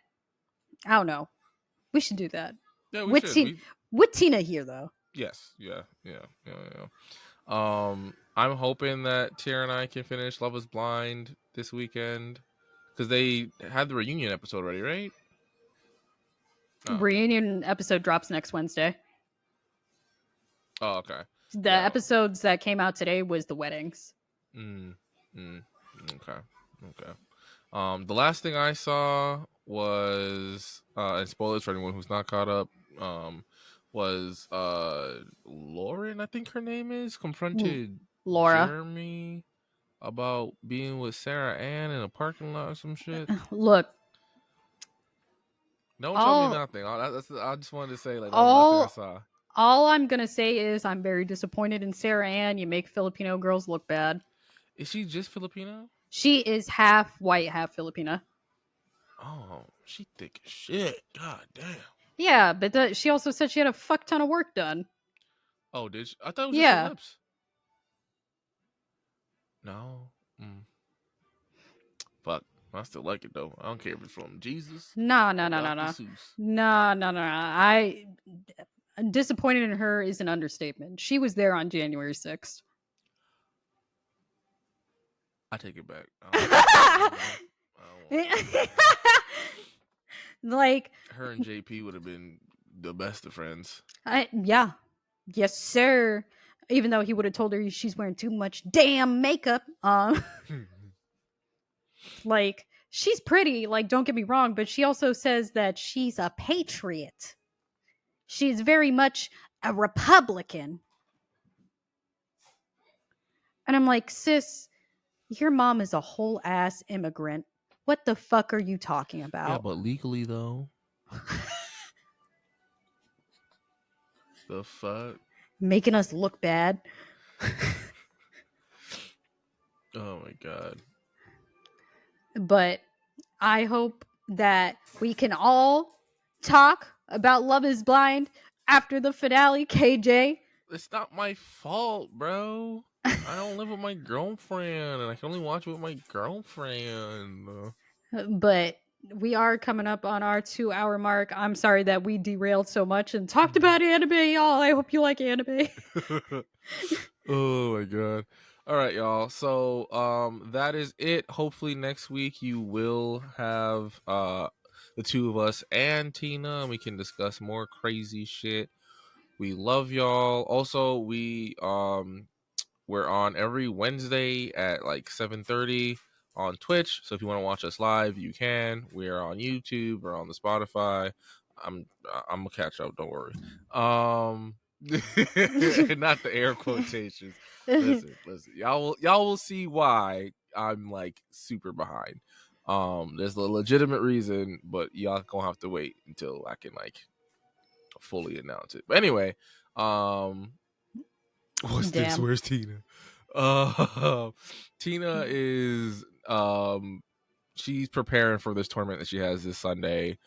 I don't know. We should do that. Yeah, we should. With Tina here though. Yes. Yeah. I'm hoping that Tara and I can finish Love Is Blind this weekend because they had the reunion episode already, right? Oh. Reunion episode drops next Wednesday. Oh, okay. The episodes that came out today was the weddings. Okay. The last thing I saw was, and spoilers for anyone who's not caught up, was Lauren, I think her name is, confronted Laura Jeremy about being with Sarah Ann in a parking lot or some shit. Look. Don't tell me nothing. I just wanted to say, like, that was the last thing I saw. All I'm gonna say is I'm very disappointed in Sarah Ann. You make Filipino girls look bad. Is she just Filipino? She is half white, half Filipina. Oh, she thick as shit. God damn. Yeah, but she also said she had a fuck ton of work done. Oh, did she? I thought it was just her lips. No. Fuck. I still like it though. I don't care if it's from Jesus. No. or Dr. Seuss. No. I disappointed in her is an understatement. She was there on January 6th. I take it back. I don't want that. Like Her and JP would have been the best of friends. yeah. Yes, sir. Even though he would have told her she's wearing too much damn makeup. Like, she's pretty, like, don't get me wrong, but she also says that she's a patriot. She's very much a Republican. And I'm like, sis, your mom is a whole ass immigrant. What the fuck are you talking about? Yeah, but legally though. The fuck? Making us look bad. Oh my god. But I hope that we can all talk about Love is Blind after the finale, KJ. It's not my fault, bro. I don't live with my girlfriend, and I can only watch it with my girlfriend. But we are coming up on our 2-hour mark. I'm sorry that we derailed so much and talked about anime, y'all. I hope you like anime. Oh my god. All right, y'all. So that is it. Hopefully next week you will have the two of us and Tina, and we can discuss more crazy shit. We love y'all. Also, we're on every Wednesday at like 7:30 on Twitch. So if you want to watch us live, you can. We're on YouTube or on the Spotify. I'm gonna catch up. Don't worry. Not the air quotations. Listen. Y'all will see why I'm like super behind. There's a legitimate reason, but y'all gonna have to wait until I can like fully announce it. But anyway, what's this? Damn. Where's Tina? Tina is she's preparing for this tournament that she has this Sunday.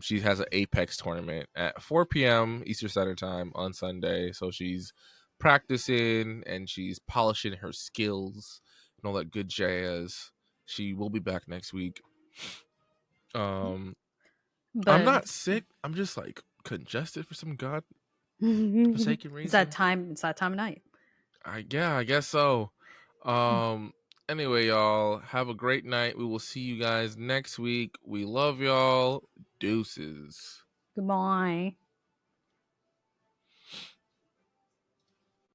She has an Apex tournament at 4 p.m. Eastern Standard Time on Sunday. So she's practicing and she's polishing her skills and all that good jazz. She will be back next week. I'm But not sick. I'm just like congested for some god it's forsaken reason. It's that time of night. I guess so. Anyway, y'all, have a great night. We will see you guys next week. We love y'all. Deuces. Goodbye.